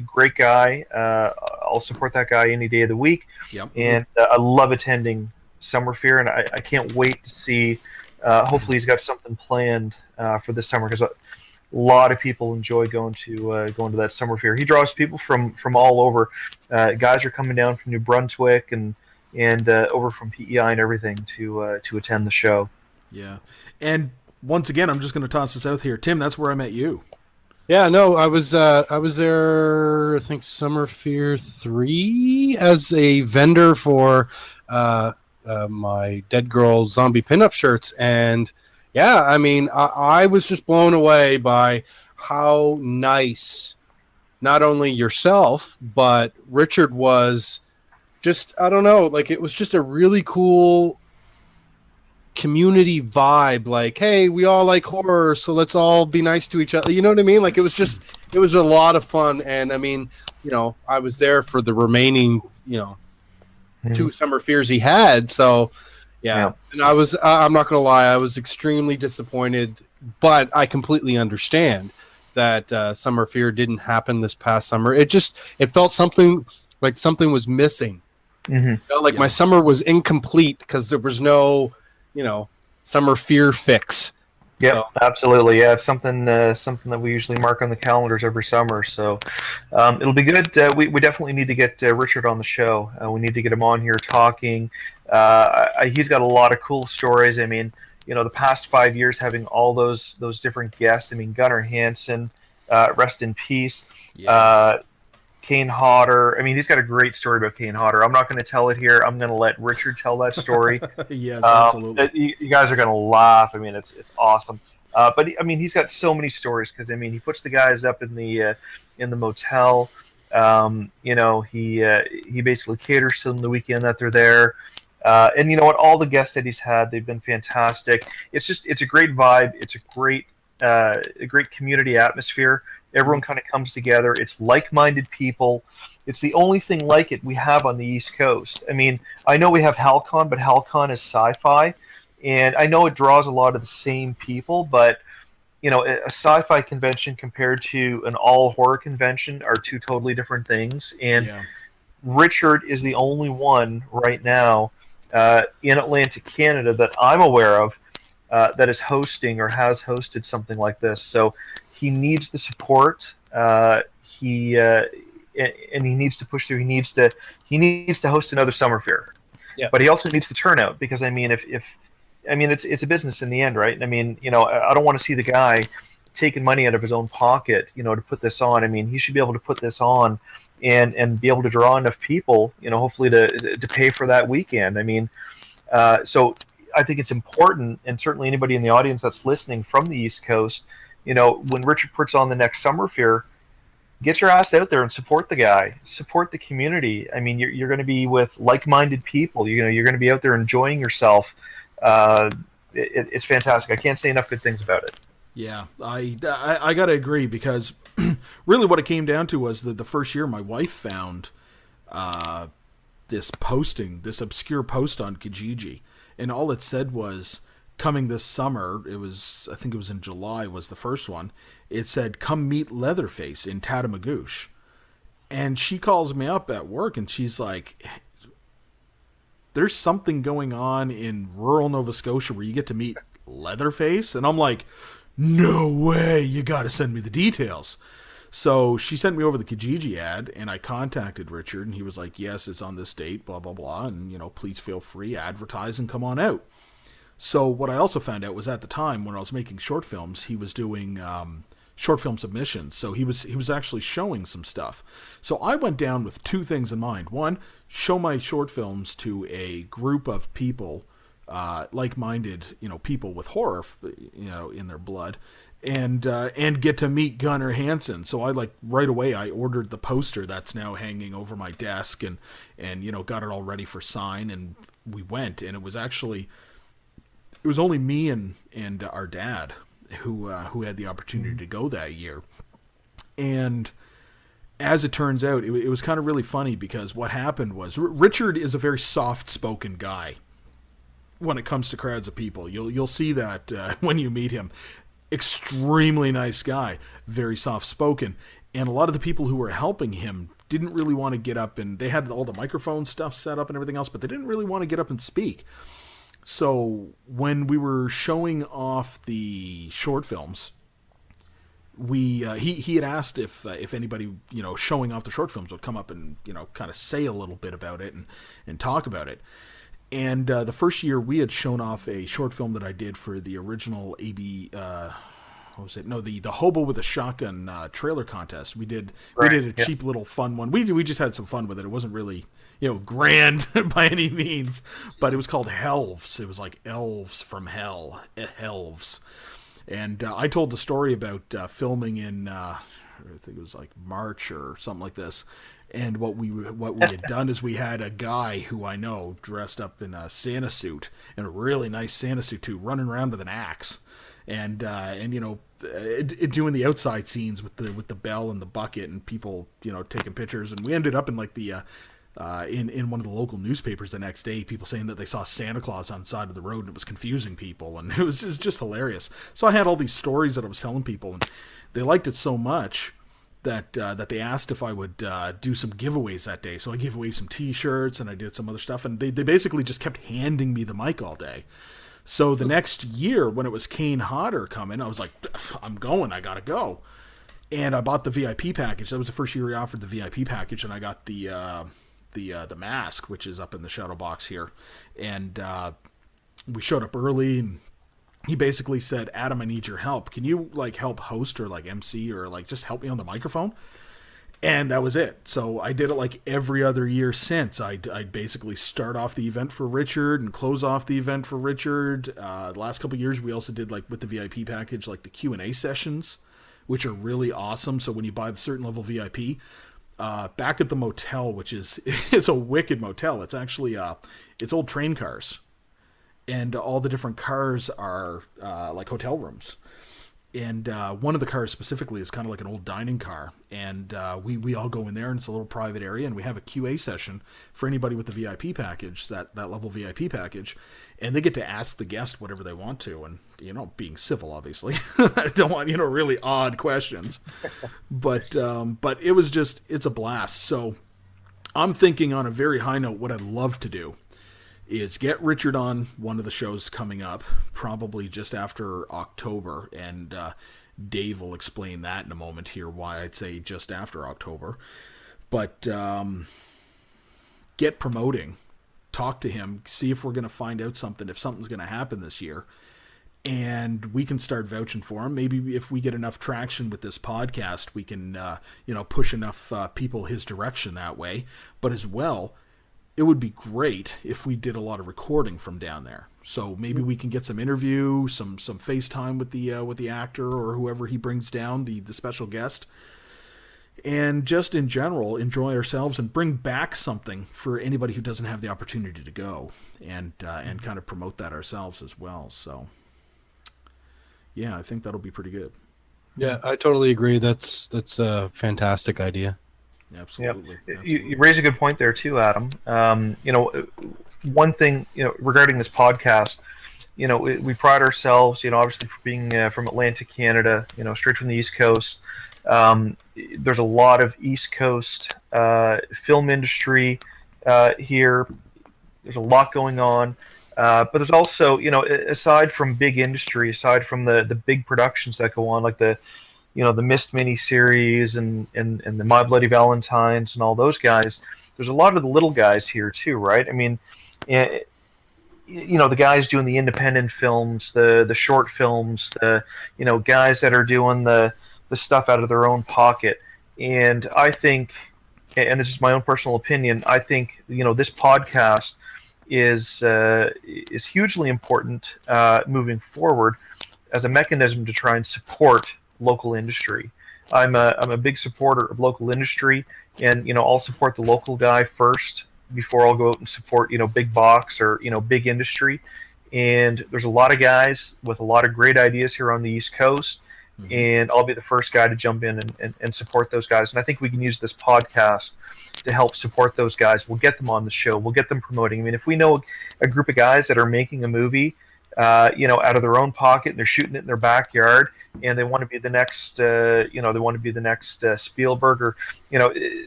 Great guy. I'll support that guy any day of the week. Yep. And I love attending Summer Fear, and I can't wait to see. Hopefully, he's got something planned for this summer, because a lot of people enjoy going to that Summer Fear. He draws people from all over. Guys are coming down from New Brunswick and over from PEI and everything to attend the show. Yeah. And once again, I'm just going to toss this out here. Tim, that's where I met you. Yeah, no, I was there, I think, Summer Fear 3 as a vendor for my Dead Girl Zombie pinup shirts. And yeah, I mean, I was just blown away by how nice not only yourself, but Richard was. Just, I don't know, like, it was just a really cool community vibe. Like, hey, we all like horror, so let's all be nice to each other. You know what I mean? Like, it was a lot of fun. And I mean, I was there for the remaining, 2 Summer Fears he had. So, yeah. And I'm not going to lie, I was extremely disappointed, but I completely understand that Summer Fear didn't happen this past summer. It felt something was missing. My summer was incomplete because there was no, Summer Fear fix. Yeah, So. absolutely. Yeah, it's something that we usually mark on the calendars every summer. So it'll be good. We definitely need to get Richard on the show. We need to get him on here talking. He's got a lot of cool stories. I mean, the past 5 years having all those different guests. I mean, Gunnar Hansen, rest in peace. Yeah. Kane Hodder. I mean, he's got a great story about Kane Hodder. I'm not going to tell it here. I'm going to let Richard tell that story. Yes, absolutely. You guys are going to laugh. I mean, it's awesome. But I mean, he's got so many stories because I mean, he puts the guys up in the motel. He basically caters to them the weekend that they're there. And you know what? All the guests that he's had, they've been fantastic. It's a great vibe. It's a great community atmosphere. Everyone kind of comes together. It's like-minded people. It's the only thing like it we have on the East Coast. I mean, I know we have HalCon, but HalCon is sci-fi, And I know it draws a lot of the same people, but a sci-fi convention compared to an all horror convention are two totally different things. And Yeah. Richard is the only one right now in Atlantic Canada that I'm aware of that is hosting or has hosted something like this. So he needs the support. And he needs to push through. He needs to host another Summer Fair. Yeah. But he also needs the turnout, because it's a business in the end, right? I mean, I don't want to see the guy taking money out of his own pocket, to put this on. I mean, he should be able to put this on and be able to draw enough people, hopefully to pay for that weekend. I mean, so I think it's important, and certainly anybody in the audience that's listening from the East Coast, when Richard puts on the next Summer Fair, get your ass out there and support the guy, support the community. I mean, you're going to be with like-minded people. You're going to be out there enjoying yourself. It's fantastic. I can't say enough good things about it. Yeah, I got to agree, because really what it came down to was that the first year my wife found this obscure post on Kijiji, and all it said was, coming this summer, I think it was in July was the first one, it said, come meet Leatherface in Tatamagouche. And she calls me up at work and she's like, there's something going on in rural Nova Scotia where you get to meet Leatherface? And I'm like, no way, you got to send me the details. So she sent me over the Kijiji ad, and I contacted Richard, and he was like, yes, it's on this date, blah, blah, blah, and, please feel free, advertise, and come on out. So what I also found out was, at the time when I was making short films, he was doing short film submissions. So he was actually showing some stuff. So I went down with two things in mind. One, show my short films to a group of people, like-minded, people with horror, in their blood, and get to meet Gunnar Hansen. So I right away I ordered the poster that's now hanging over my desk, and got it all ready for sign, and we went, and it was only me and our dad who had the opportunity to go that year. And as it turns out, it was kind of really funny, because what happened was Richard is a very soft-spoken guy when it comes to crowds of people. You'll see that when you meet him. Extremely nice guy, very soft-spoken. And a lot of the people who were helping him didn't really want to get up, and they had all the microphone stuff set up and everything else, but they didn't really want to get up and speak. So when we were showing off the short films, he had asked if anybody, showing off the short films would come up and, kind of say a little bit about it and talk about it. And the first year we had shown off a short film that I did for the original what was it? No, the Hobo with a Shotgun trailer contest. We did a cheap little fun one. We just had some fun with it. It wasn't really, grand by any means, but it was called Helves. It was like elves from hell, Helves. And I told the story about filming in, I think it was like March or something like this. And what we had done is we had a guy who I know dressed up in a Santa suit, in a really nice Santa suit too, running around with an axe, and doing the outside scenes with the bell and the bucket, and people taking pictures. And we ended up in like the in one of the local newspapers the next day, people saying that they saw Santa Claus on the side of the road, and it was confusing people, and it was just hilarious. So I had all these stories that I was telling people, and they liked it so much that they asked if I would do some giveaways that day. So I gave away some T-shirts, and I did some other stuff, and they basically just kept handing me the mic all day. So the next year, when it was Kane Hodder coming, I was like, I'm going, I gotta go. And I bought the VIP package. That was the first year we offered the VIP package, and I got the mask, which is up in the shadow box here. And we showed up early, and he basically said, Adam, I need your help. Can you help host or MC or just help me on the microphone? And that was it. So I did it every other year since. I'd basically start off the event for Richard and close off the event for Richard. The last couple of years, we also did with the VIP package, the Q&A sessions, which are really awesome. So when you buy the certain level VIP, back at the motel, which is, it's a wicked motel. It's actually, it's old train cars. And all the different cars are hotel rooms. And one of the cars specifically is kind of like an old dining car. And we all go in there, and it's a little private area, and we have a QA session for anybody with the VIP package, that level VIP package. And they get to ask the guest whatever they want to. And, being civil, obviously. I don't want, really odd questions. But it was it's a blast. So I'm thinking on a very high note, what I'd love to do is get Richard on one of the shows coming up, probably just after October, and Dave will explain that in a moment here, why I'd say just after October. But get promoting, talk to him, see if we're going to find out something, if something's going to happen this year, and we can start vouching for him. Maybe if we get enough traction with this podcast, we can push enough people his direction that way. But as well, it would be great if we did a lot of recording from down there. So maybe we can get some interview, some FaceTime with the actor or whoever he brings down, the special guest, and just in general enjoy ourselves and bring back something for anybody who doesn't have the opportunity to go, and kind of promote that ourselves as well. So yeah, I think that'll be pretty good. Yeah, I totally agree. That's a fantastic idea. Absolutely. Yeah. You raise a good point there too, Adam. One thing, regarding this podcast, we pride ourselves, obviously for being from Atlantic Canada, straight from the East Coast. There's a lot of East Coast film industry here. There's a lot going on. But there's also, aside from big industry, aside from the big productions that go on, like the Mist miniseries and the My Bloody Valentines and all those guys, there's a lot of the little guys here too, right? I mean, the guys doing the independent films, the short films, the guys that are doing the stuff out of their own pocket. And I think, and this is my own personal opinion, I think this podcast is hugely important moving forward as a mechanism to try and support local industry. I'm a big supporter of local industry, and I'll support the local guy first before I'll go out and support big box or big industry. And there's a lot of guys with a lot of great ideas here on the East Coast, and I'll be the first guy to jump in and support those guys. And I think we can use this podcast to help support those guys. We'll get them on the show. We'll get them promoting. I mean, if we know a group of guys that are making a movie, out of their own pocket, and they're shooting it in their backyard, and they want to be the next, Spielberg or,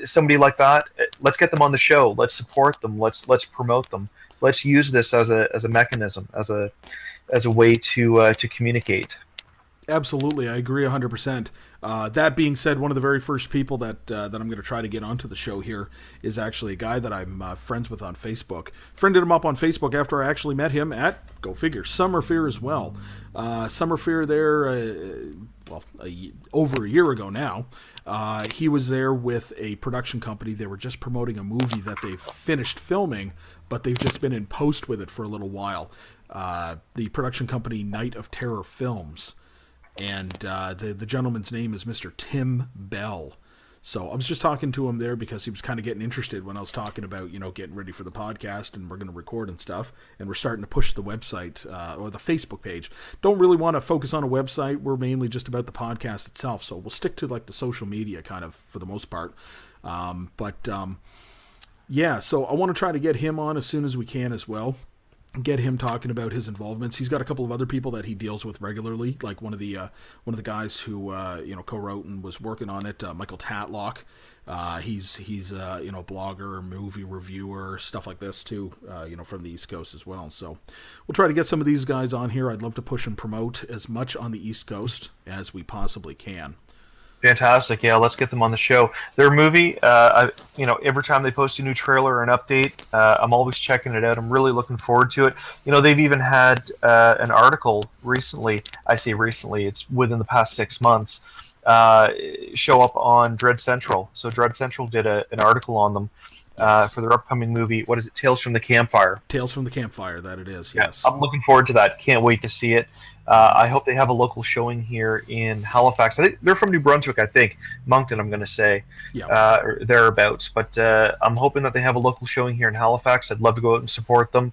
somebody like that, let's get them on the show. Let's support them. Let's promote them. Let's use this as a mechanism, as a way to communicate. Absolutely, I agree 100%. That being said, one of the very first people that I'm going to try to get onto the show here is actually a guy that I'm friends with on Facebook. Friended him up on Facebook after I actually met him at, go figure, Summer Fear as well. Summer Fear there, over a year ago now. He was there with a production company. They were just promoting a movie that they've finished filming, but they've just been in post with it for a little while. The production company Night of Terror Films. And the gentleman's name is Mr. Tim Bell. So I was just talking to him there because he was kind of getting interested when I was talking about, getting ready for the podcast and we're going to record and stuff. And we're starting to push the website or the Facebook page. Don't really want to focus on a website. We're mainly just about the podcast itself. So we'll stick to like the social media kind of for the most part. Yeah, so I want to try to get him on as soon as we can as well. Get him talking about his involvements. He's got a couple of other people that he deals with regularly, like one of the guys who co-wrote and was working on it, Michael Tatlock. He's a blogger, movie reviewer, stuff like this too, from the East Coast as well. So we'll try to get some of these guys on here. I'd love to push and promote as much on the East Coast as we possibly can. Fantastic. Yeah, let's get them on the show. Their movie, every time they post a new trailer or an update, I'm always checking it out. I'm really looking forward to it. They've even had an article recently. I say recently, it's within the past 6 months, show up on Dread Central. So Dread Central did an article on them for their upcoming movie. What is it? Tales from the Campfire. Tales from the Campfire, that it is, yes. I'm looking forward to that. Can't wait to see it. I hope they have a local showing here in Halifax. I think they're from New Brunswick, I think. Moncton, I'm going to say, or thereabouts. But I'm hoping that they have a local showing here in Halifax. I'd love to go out and support them.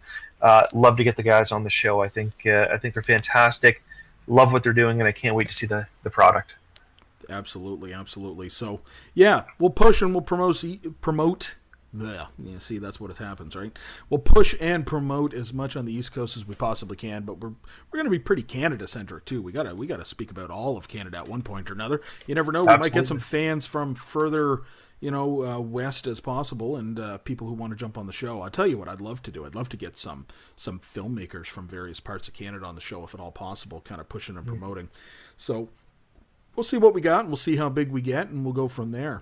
Love to get the guys on the show. I think they're fantastic. love what they're doing, and I can't wait to see the product. Absolutely, absolutely. So, yeah, we'll push and we'll promote. Yeah, see, that's what it happens, right? We'll push and promote as much on the East Coast as we possibly can, but we're going to be pretty Canada centric too. We gotta speak about all of Canada at one point or another. You never know, we might get some fans from further, west as possible, and people who want to jump on the show. I'll tell you what I'd love to do. I'd love to get some filmmakers from various parts of Canada on the show, if at all possible, kind of pushing and promoting. So we'll see what we got, and we'll see how big we get, and we'll go from there.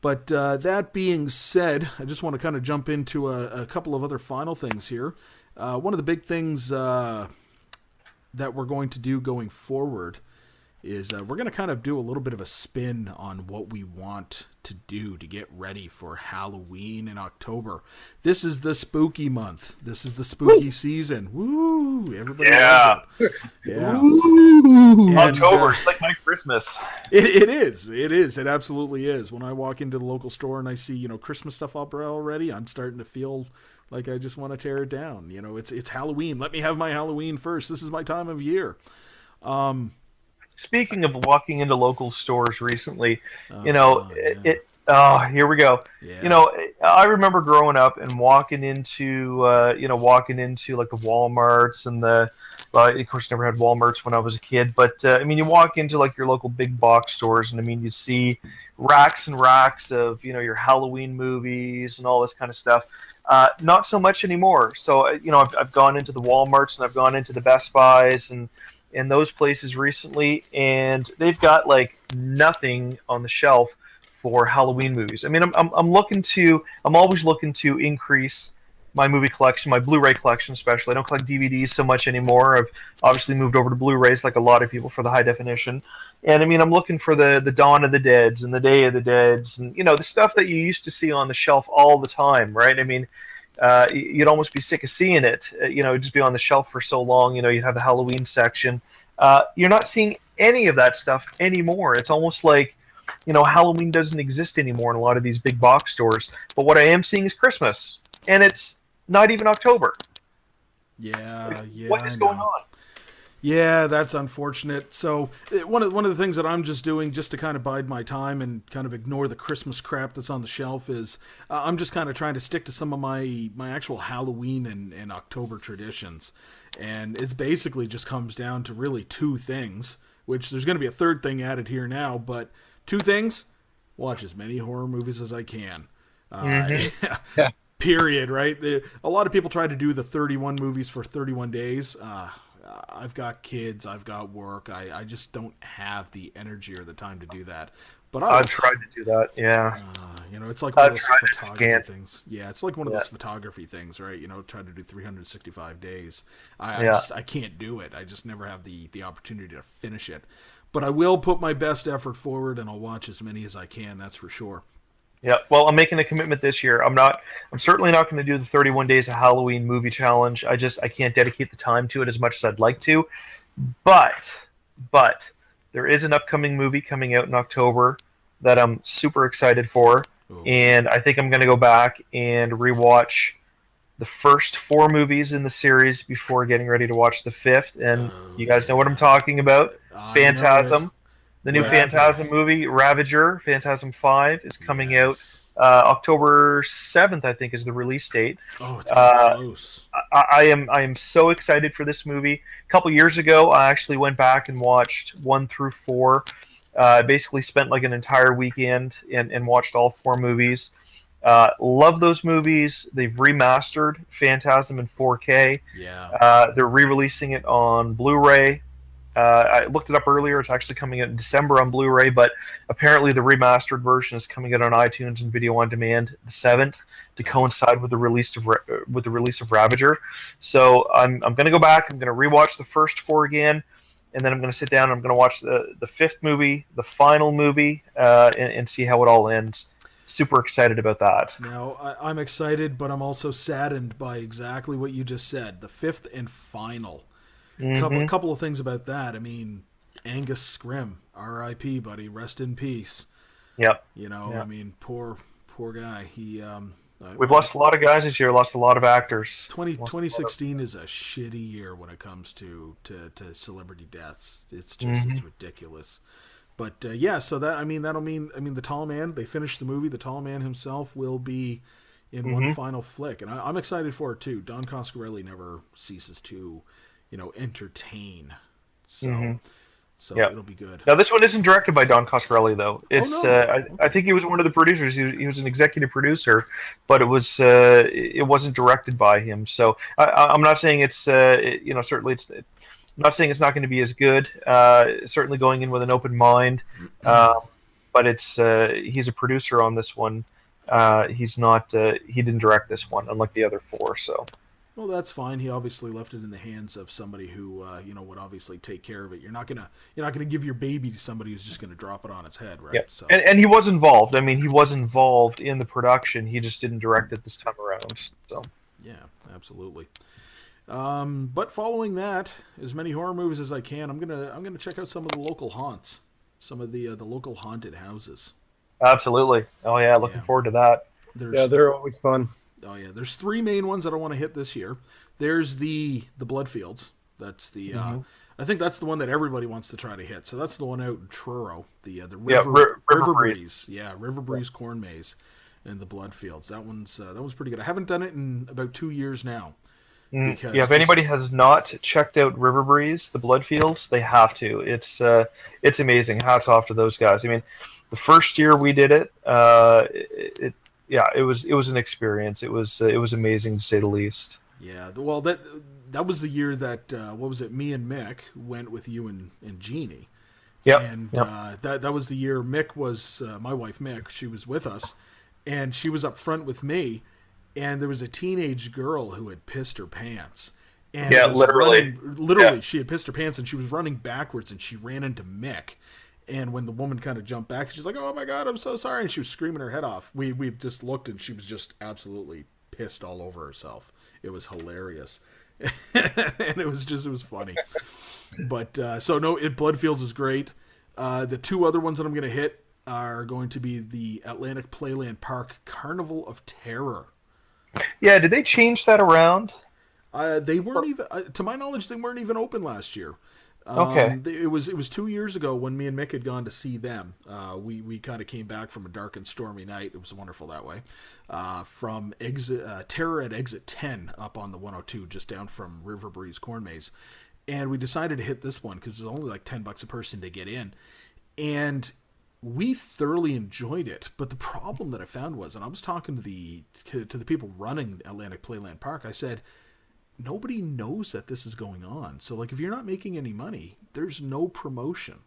But that being said, I just want to kind of jump into a couple of other final things here. One of the big things that we're going to do going forward is we're going to kind of do a little bit of a spin on what we want to do to get ready for Halloween in October. This is the spooky month. This is the spooky season. Woo! Everybody loves it. Yeah. Ooh. October, it's like my Christmas. It is. It is. It absolutely is. When I walk into the local store and I see, Christmas stuff up already, I'm starting to feel like I just want to tear it down. It's Halloween. Let me have my Halloween first. This is my time of year. Speaking of walking into local stores recently, here we go. Yeah. I remember growing up and walking into like the Walmarts and of course, never had Walmarts when I was a kid, but you walk into like your local big box stores, and you see racks and racks of your Halloween movies and all this kind of stuff. Not so much anymore. So I've gone into the Walmarts and I've gone into the Best Buys and those places recently, and they've got like nothing on the shelf for Halloween movies. I'm always looking to increase my movie collection, my Blu-ray collection especially. I don't collect DVDs so much anymore. I've obviously moved over to Blu-rays like a lot of people for the high definition. And I'm looking for the Dawn of the Deads and the Day of the Deads and the stuff that you used to see on the shelf all the time, right? You'd almost be sick of seeing it. It'd just be on the shelf for so long. You'd have the Halloween section. You're not seeing any of that stuff anymore. It's almost like, Halloween doesn't exist anymore in a lot of these big box stores. But what I am seeing is Christmas, and it's not even October. Yeah. What is going on? Yeah, that's unfortunate. So one of the things that I'm just doing just to kind of bide my time and kind of ignore the Christmas crap that's on the shelf is I'm just kind of trying to stick to some of my actual Halloween and October traditions. And it's basically just comes down to really two things, which there's going to be a third thing added here now, but two things: watch as many horror movies as I can. Yeah. Period, right? A lot of people try to do the 31 movies for 31 days. I've got kids, I've got work. I just don't have the energy or the time to do that. But I've tried to do that, yeah. It's like one of those photography scan. things. Yeah, it's like one of those photography things, right? Try to do 365 days. I can't do it. I just never have the opportunity to finish it. But I will put my best effort forward, and I'll watch as many as I can, that's for sure. Yeah, well, I'm making a commitment this year. I'm certainly not going to do the 31 Days of Halloween movie challenge. I can't dedicate the time to it as much as I'd like to. But there is an upcoming movie coming out in October that I'm super excited for. Ooh. And I think I'm going to go back and rewatch the first 4 movies in the series before getting ready to watch the 5th. And you guys know what I'm talking about. Phantasm. The new Phantasm movie, Ravager, Phantasm 5, is coming out October 7th, I think, is the release date. Oh, it's close. I am so excited for this movie. A couple years ago, I actually went back and watched 1 through 4. Basically spent like an entire weekend and watched all 4 movies. Love those movies. They've remastered Phantasm in 4K. Yeah. They're re-releasing it on Blu-ray. I looked it up earlier. It's actually coming out in December on Blu-ray, but apparently the remastered version is coming out on iTunes and Video on Demand the 7th to coincide with the release of Ravager. So I'm going to go back. I'm going to rewatch the first 4 again, and then I'm going to sit down and I'm going to watch the 5th movie, the final movie, and see how it all ends. Super excited about that. Now, I'm excited, but I'm also saddened by exactly what you just said. The 5th and final. A couple of things about that. Angus Scrimm, R.I.P., buddy, rest in peace. Yep. Poor guy. He We've lost a lot of guys this year. Lost a lot of actors. 2016 is a shitty year when it comes to celebrity deaths. It's just it's ridiculous. But yeah, so that'll mean the Tall Man. They finished the movie. The Tall Man himself will be in one final flick, and I'm excited for it too. Don Coscarelli never ceases to, entertain. So. So it'll be good. Now this one isn't directed by Don Coscarelli though. It's I think he was one of the producers. He was an executive producer, but it wasn't directed by him. So I'm not saying it's certainly it's. I'm not saying it's not going to be as good. Certainly going in with an open mind, but it's he's a producer on this one. He's not. He didn't direct this one, unlike the other four. So. Well, that's fine. He obviously left it in the hands of somebody who, would obviously take care of it. You're not gonna give your baby to somebody who's just gonna drop it on its head, right? Yeah. So. And he was involved. I mean, he was involved in the production. He just didn't direct it this time around. So. Yeah, absolutely. But following that, as many horror movies as I can, I'm gonna check out some of the local haunts, some of the local haunted houses. Absolutely. Oh yeah, looking forward to that. They're always fun. Oh yeah, there's three main ones that I want to hit this year. There's the Bloodfields. That's the I think that's the one that everybody wants to try to hit. So that's the one out in Truro, the River Breeze. Yeah, River Breeze Corn Maze and the Bloodfields. That one's pretty good. I haven't done it in about 2 years now. Because if anybody has not checked out River Breeze, the Bloodfields, they have to. It's amazing. Hats off to those guys. I mean, the first year we did it, it was an experience. It was amazing to say the least. Yeah, well, that was the year that what was it? Me and Mick went with you and Jeannie. Yeah, and that was the year Mick was my wife Mick. She was with us, and she was up front with me. And there was a teenage girl who had pissed her pants. And literally, she had pissed her pants, and she was running backwards, and she ran into Mick. And when the woman kind of jumped back, she's like, "Oh my God, I'm so sorry!" And she was screaming her head off. We just looked, and she was just absolutely pissed all over herself. It was hilarious, and it was funny. But Bloodfields is great. The two other ones that I'm going to hit are going to be the Atlantic Playland Park Carnival of Terror. Yeah, did they change that around? They weren't even, to my knowledge, they weren't even open last year. Okay. It was 2 years ago when me and Mick had gone to see them. We kind of came back from a dark and stormy night. It was wonderful that way. From Terror at Exit 10 up on the 102, just down from River Breeze Corn Maze. And we decided to hit this one because it was only like $10 a person to get in. And we thoroughly enjoyed it, but the problem that I found was, and I was talking to the people running Atlantic Playland Park, I said, nobody knows that this is going on. So, like, if you're not making any money, there's no promotion.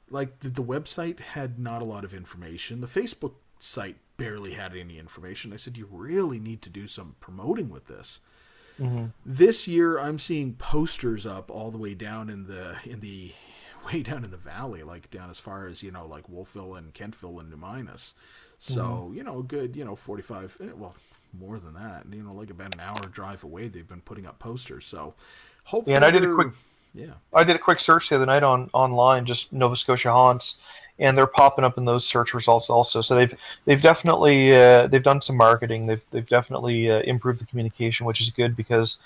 Like, the website had not a lot of information. The Facebook site barely had any information. I said, you really need to do some promoting with this. Mm-hmm. This year, I'm seeing posters up all the way down in the way down in the valley, like down as far as, like Wolfville and Kentville and New Minas. So, good, 45, well, more than that, like about an hour drive away, they've been putting up posters. So hopefully. Yeah, and I did a quick search the other night online, just Nova Scotia haunts, and they're popping up in those search results also. So they've definitely, they've done some marketing. They've definitely improved the communication, which is good because,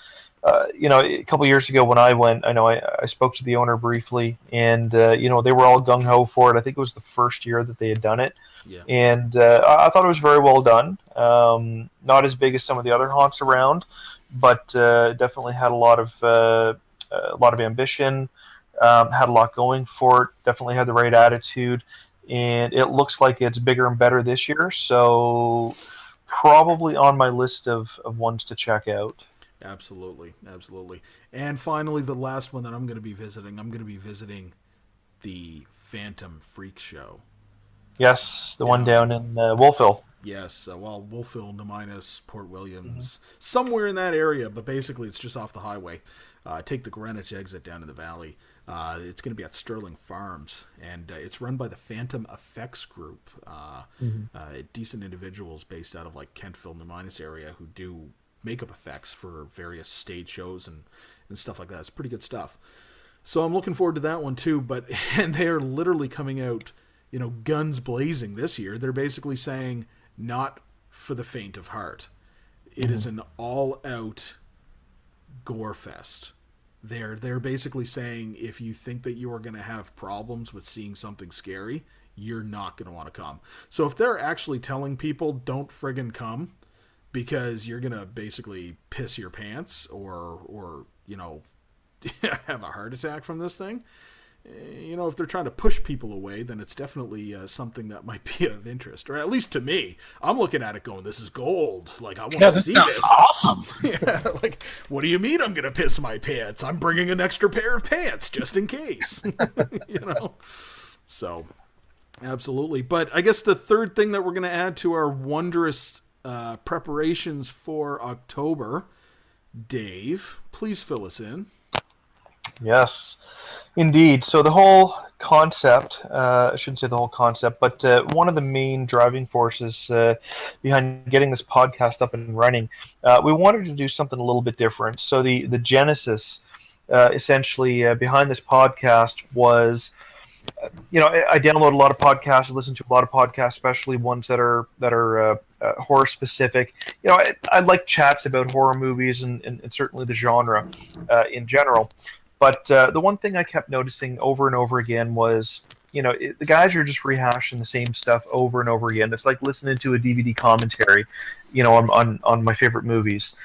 a couple of years ago when I went, I know I spoke to the owner briefly, and they were all gung ho for it. I think it was the first year that they had done it, and I thought it was very well done. Not as big as some of the other haunts around, but definitely had a lot of ambition. Had a lot going for it. Definitely had the right attitude, and it looks like it's bigger and better this year. So probably on my list of ones to check out. Absolutely. And finally, the last one that I'm going to be visiting the Phantom Freak Show. Yes, the one down in Wolfville. Yes, Wolfville, New Minas, Port Williams, somewhere in that area, but basically it's just off the highway. Take the Greenwich exit down in the valley. It's going to be at Sterling Farms, and it's run by the Phantom Effects Group. Decent individuals based out of like Kentville, New Minas area who do makeup effects for various stage shows and stuff like that. It's pretty good stuff. So I'm looking forward to that one too, and they are literally coming out, guns blazing this year. They're basically saying not for the faint of heart. It is an all-out gore fest. They're basically saying if you think that you are going to have problems with seeing something scary, you're not going to want to come. So if they're actually telling people don't friggin' come because you're going to basically piss your pants or have a heart attack from this thing, if they're trying to push people away, then it's definitely something that might be of interest, or at least to me. I'm looking at it going, this is gold. Like, I want to see this. Awesome. Yeah, like, what do you mean I'm going to piss my pants? I'm bringing an extra pair of pants just in case. So, absolutely. But I guess the third thing that we're going to add to our wondrous preparations for October, Dave, please fill us in. Yes, indeed. So the whole concept, I shouldn't say the whole concept, but one of the main driving forces behind getting this podcast up and running, we wanted to do something a little bit different. So the genesis, essentially, behind this podcast was, I download a lot of podcasts, I listen to a lot of podcasts, especially ones that are horror specific. I like chats about horror movies and certainly the genre in general. But the one thing I kept noticing over and over again was, the guys are just rehashing the same stuff over and over again. It's like listening to a DVD commentary, on my favorite movies.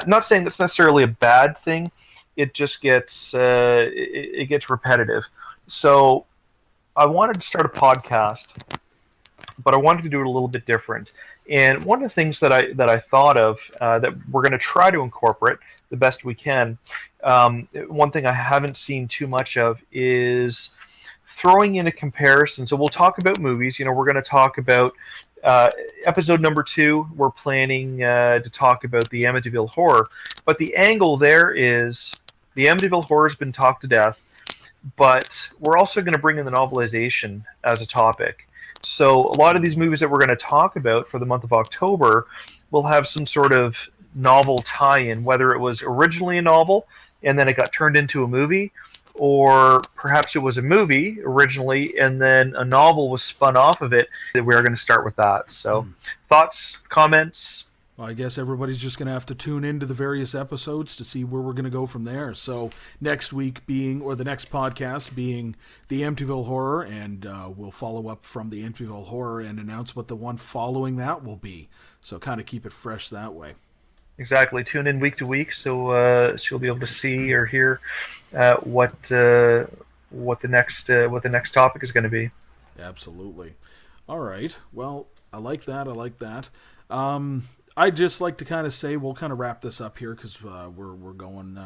Not saying that's necessarily a bad thing. It just gets it gets repetitive. So I wanted to start a podcast, but I wanted to do it a little bit different. And one of the things that I thought of that we're going to try to incorporate the best we can. One thing I haven't seen too much of is throwing in a comparison. So we'll talk about movies. We're going to talk about episode number 2. We're planning to talk about the Amityville Horror. But the angle there is the Amityville Horror has been talked to death, but we're also going to bring in the novelization as a topic. So a lot of these movies that we're going to talk about for the month of October will have some sort of novel tie-in, whether it was originally a novel and then it got turned into a movie, or perhaps it was a movie originally and then a novel was spun off of it. We're going to start with that. So thoughts, comments? Well, I guess everybody's just going to have to tune into the various episodes to see where we're going to go from there. So next week the next podcast being the Amityville Horror, and we'll follow up from the Amityville Horror and announce what the one following that will be. So kind of keep it fresh that way. Exactly. Tune in week to week, so you'll be able to see or hear what the next topic is going to be. Absolutely. All right. Well, I like that. I'd just like to kind of say we'll kind of wrap this up here because we're going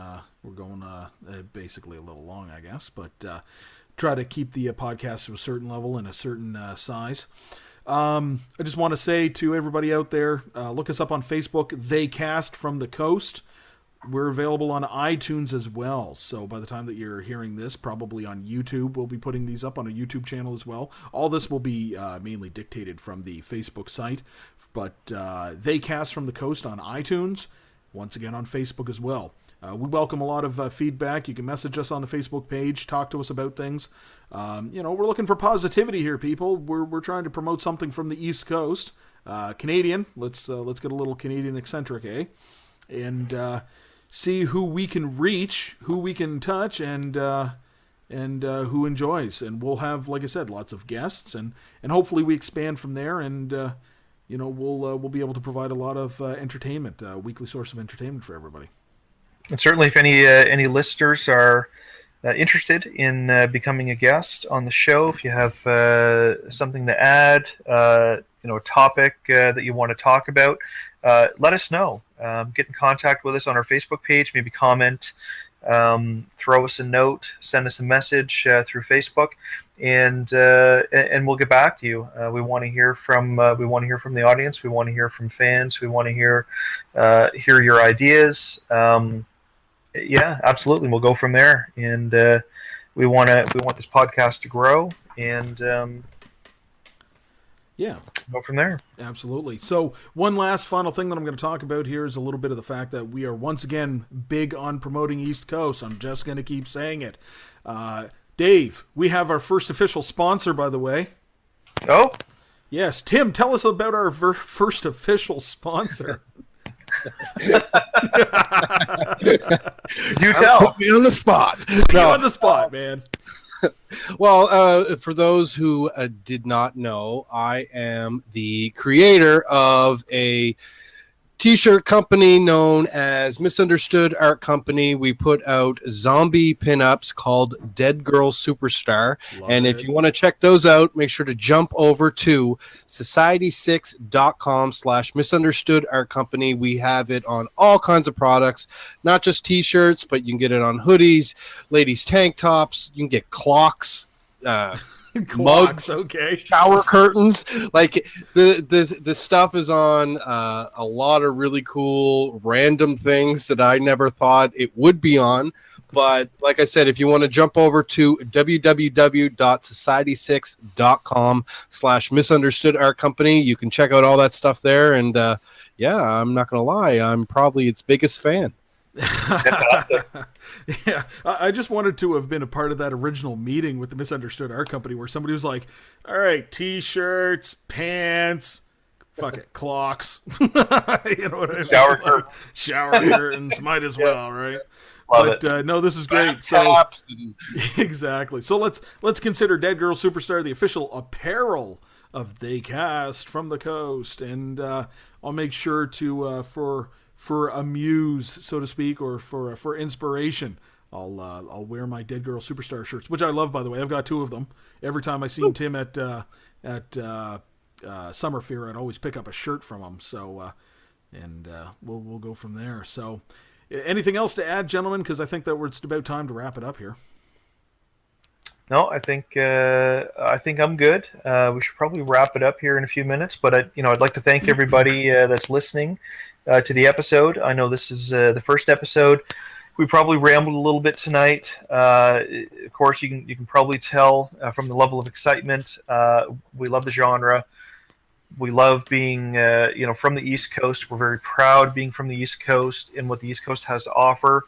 basically a little long, I guess, but try to keep the podcast to a certain level and a certain size. I just want to say to everybody out there, look us up on Facebook, They Cast from the Coast. We're available on iTunes as well. So by the time that you're hearing this, probably on YouTube, we'll be putting these up on a YouTube channel as well. All this will be mainly dictated from the Facebook site. But They Cast from the Coast on iTunes, once again on Facebook as well. We welcome a lot of feedback. You can message us on the Facebook page, talk to us about things. We're looking for positivity here, people. We're trying to promote something from the East Coast, Canadian. Let's get a little Canadian eccentric, eh? And see who we can reach, who we can touch, and who enjoys. And we'll have, like I said, lots of guests, and hopefully we expand from there. And we'll be able to provide a lot of entertainment, weekly source of entertainment for everybody. And certainly, if any listeners are interested in becoming a guest on the show, if you have something to add, a topic that you want to talk about, let us know. Get in contact with us on our Facebook page. Maybe comment, throw us a note, send us a message through Facebook, and we'll get back to you. We want to hear from the audience. We want to hear from fans. We want to hear your ideas. Yeah, absolutely. We'll go from there, and we want this podcast to grow, and go from there. Absolutely. So one last final thing that I'm going to talk about here is a little bit of the fact that we are once again big on promoting East Coast. I'm just going to keep saying it. Dave, we have our first official sponsor, by the way. Oh, Yes, Tim, tell us about our first official sponsor. Do tell. Put me on the spot. You on the spot, man. Well, for those who did not know, I am the creator of a t-shirt company known as Misunderstood Art Company. We put out zombie pinups called Dead Girl Superstar. And if you want to check those out, make sure to jump over to society6.com/misunderstood art company. We have it on all kinds of products, not just t-shirts, but you can get it on hoodies, ladies tank tops, you can get clocks, Clocks, okay. shower curtains. Like the stuff is on a lot of really cool random things that I never thought it would be on. But like I said, if you want to jump over to www.society6.com/misunderstood art company, you can check out all that stuff there. And yeah, I'm not gonna lie, I'm probably its biggest fan. Yeah, I just wanted to have been a part of that original meeting with the Misunderstood Art Company where somebody was like, all right, t-shirts, pants, fuck it, clocks. You know what I mean? Shower curtains, might as well, right? Love But no, this is great. So exactly. So let's consider Dead Girl Superstar the official apparel of They Cast from the Coast, and I'll make sure to for a muse, so to speak, or for inspiration, I'll wear my Dead Girl Superstar shirts, which I love, by the way. I've got 2 of them. Every time I seen Tim at Summer Fair, I'd always pick up a shirt from him. So, we'll go from there. So, anything else to add, gentlemen? Because I think that it's about time to wrap it up here. No, I think I'm good. We should probably wrap it up here in a few minutes. But I'd like to thank everybody that's listening to the episode. I know this is the first episode. We probably rambled a little bit tonight. Of course, you can probably tell from the level of excitement. We love the genre. We love being from the East Coast. We're very proud being from the East Coast and what the East Coast has to offer.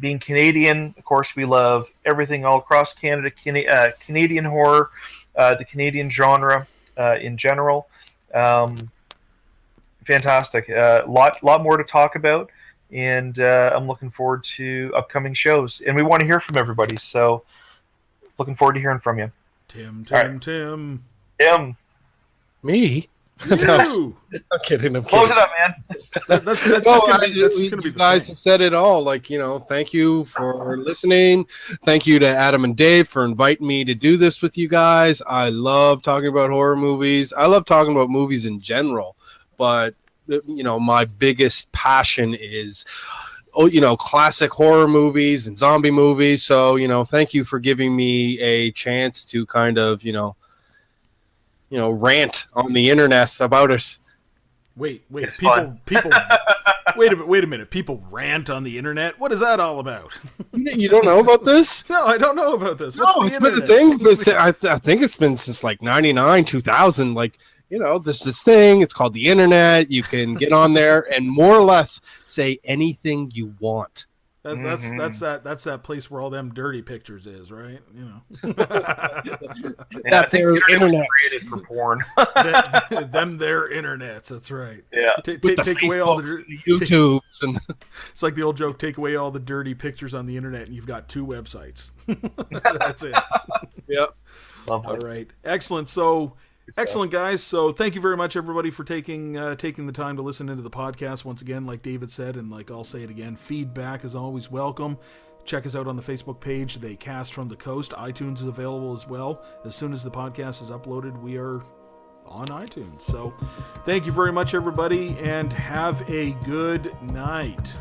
Being Canadian, of course, we love everything all across Canada. Canadian horror, the Canadian genre in general. Fantastic. Lot more to talk about, and I'm looking forward to upcoming shows. And we want to hear from everybody, so looking forward to hearing from you. Tim. Me? You. I'm kidding. Close it up, man. That's just gonna be You the guys thing. have said it all. Like, thank you for listening. Thank you to Adam and Dave for inviting me to do this with you guys. I love talking about horror movies. I love talking about movies in general. But, my biggest passion is, classic horror movies and zombie movies. So, thank you for giving me a chance to kind of, rant on the internet about it. Wait, It's people, fun. wait a minute. People rant on the internet. What is that all about? You don't know about this? No, I don't know about this. No, What's the it's been a internet? thing. But I think it's been since like 99, 2000. Like, there's this thing. It's called the internet. You can get on there and more or less say anything you want. That's that place where all them dirty pictures is, right? That the there internet internet. was created for porn. them their internets. That's right. Yeah. Take away all the Facebooks, the YouTubes, and It's like the old joke: take away all the dirty pictures on the internet, and you've got 2 websites. That's it. yep. Lovely. All right, excellent. So. Excellent, guys. So thank you very much, everybody, for taking the time to listen into the podcast. Once again, like David said, and like I'll say it again, feedback is always welcome. Check us out on the Facebook page, They Cast from the Coast. iTunes is available as well. As soon as the podcast is uploaded, we are on iTunes. So thank you very much, everybody, and have a good night.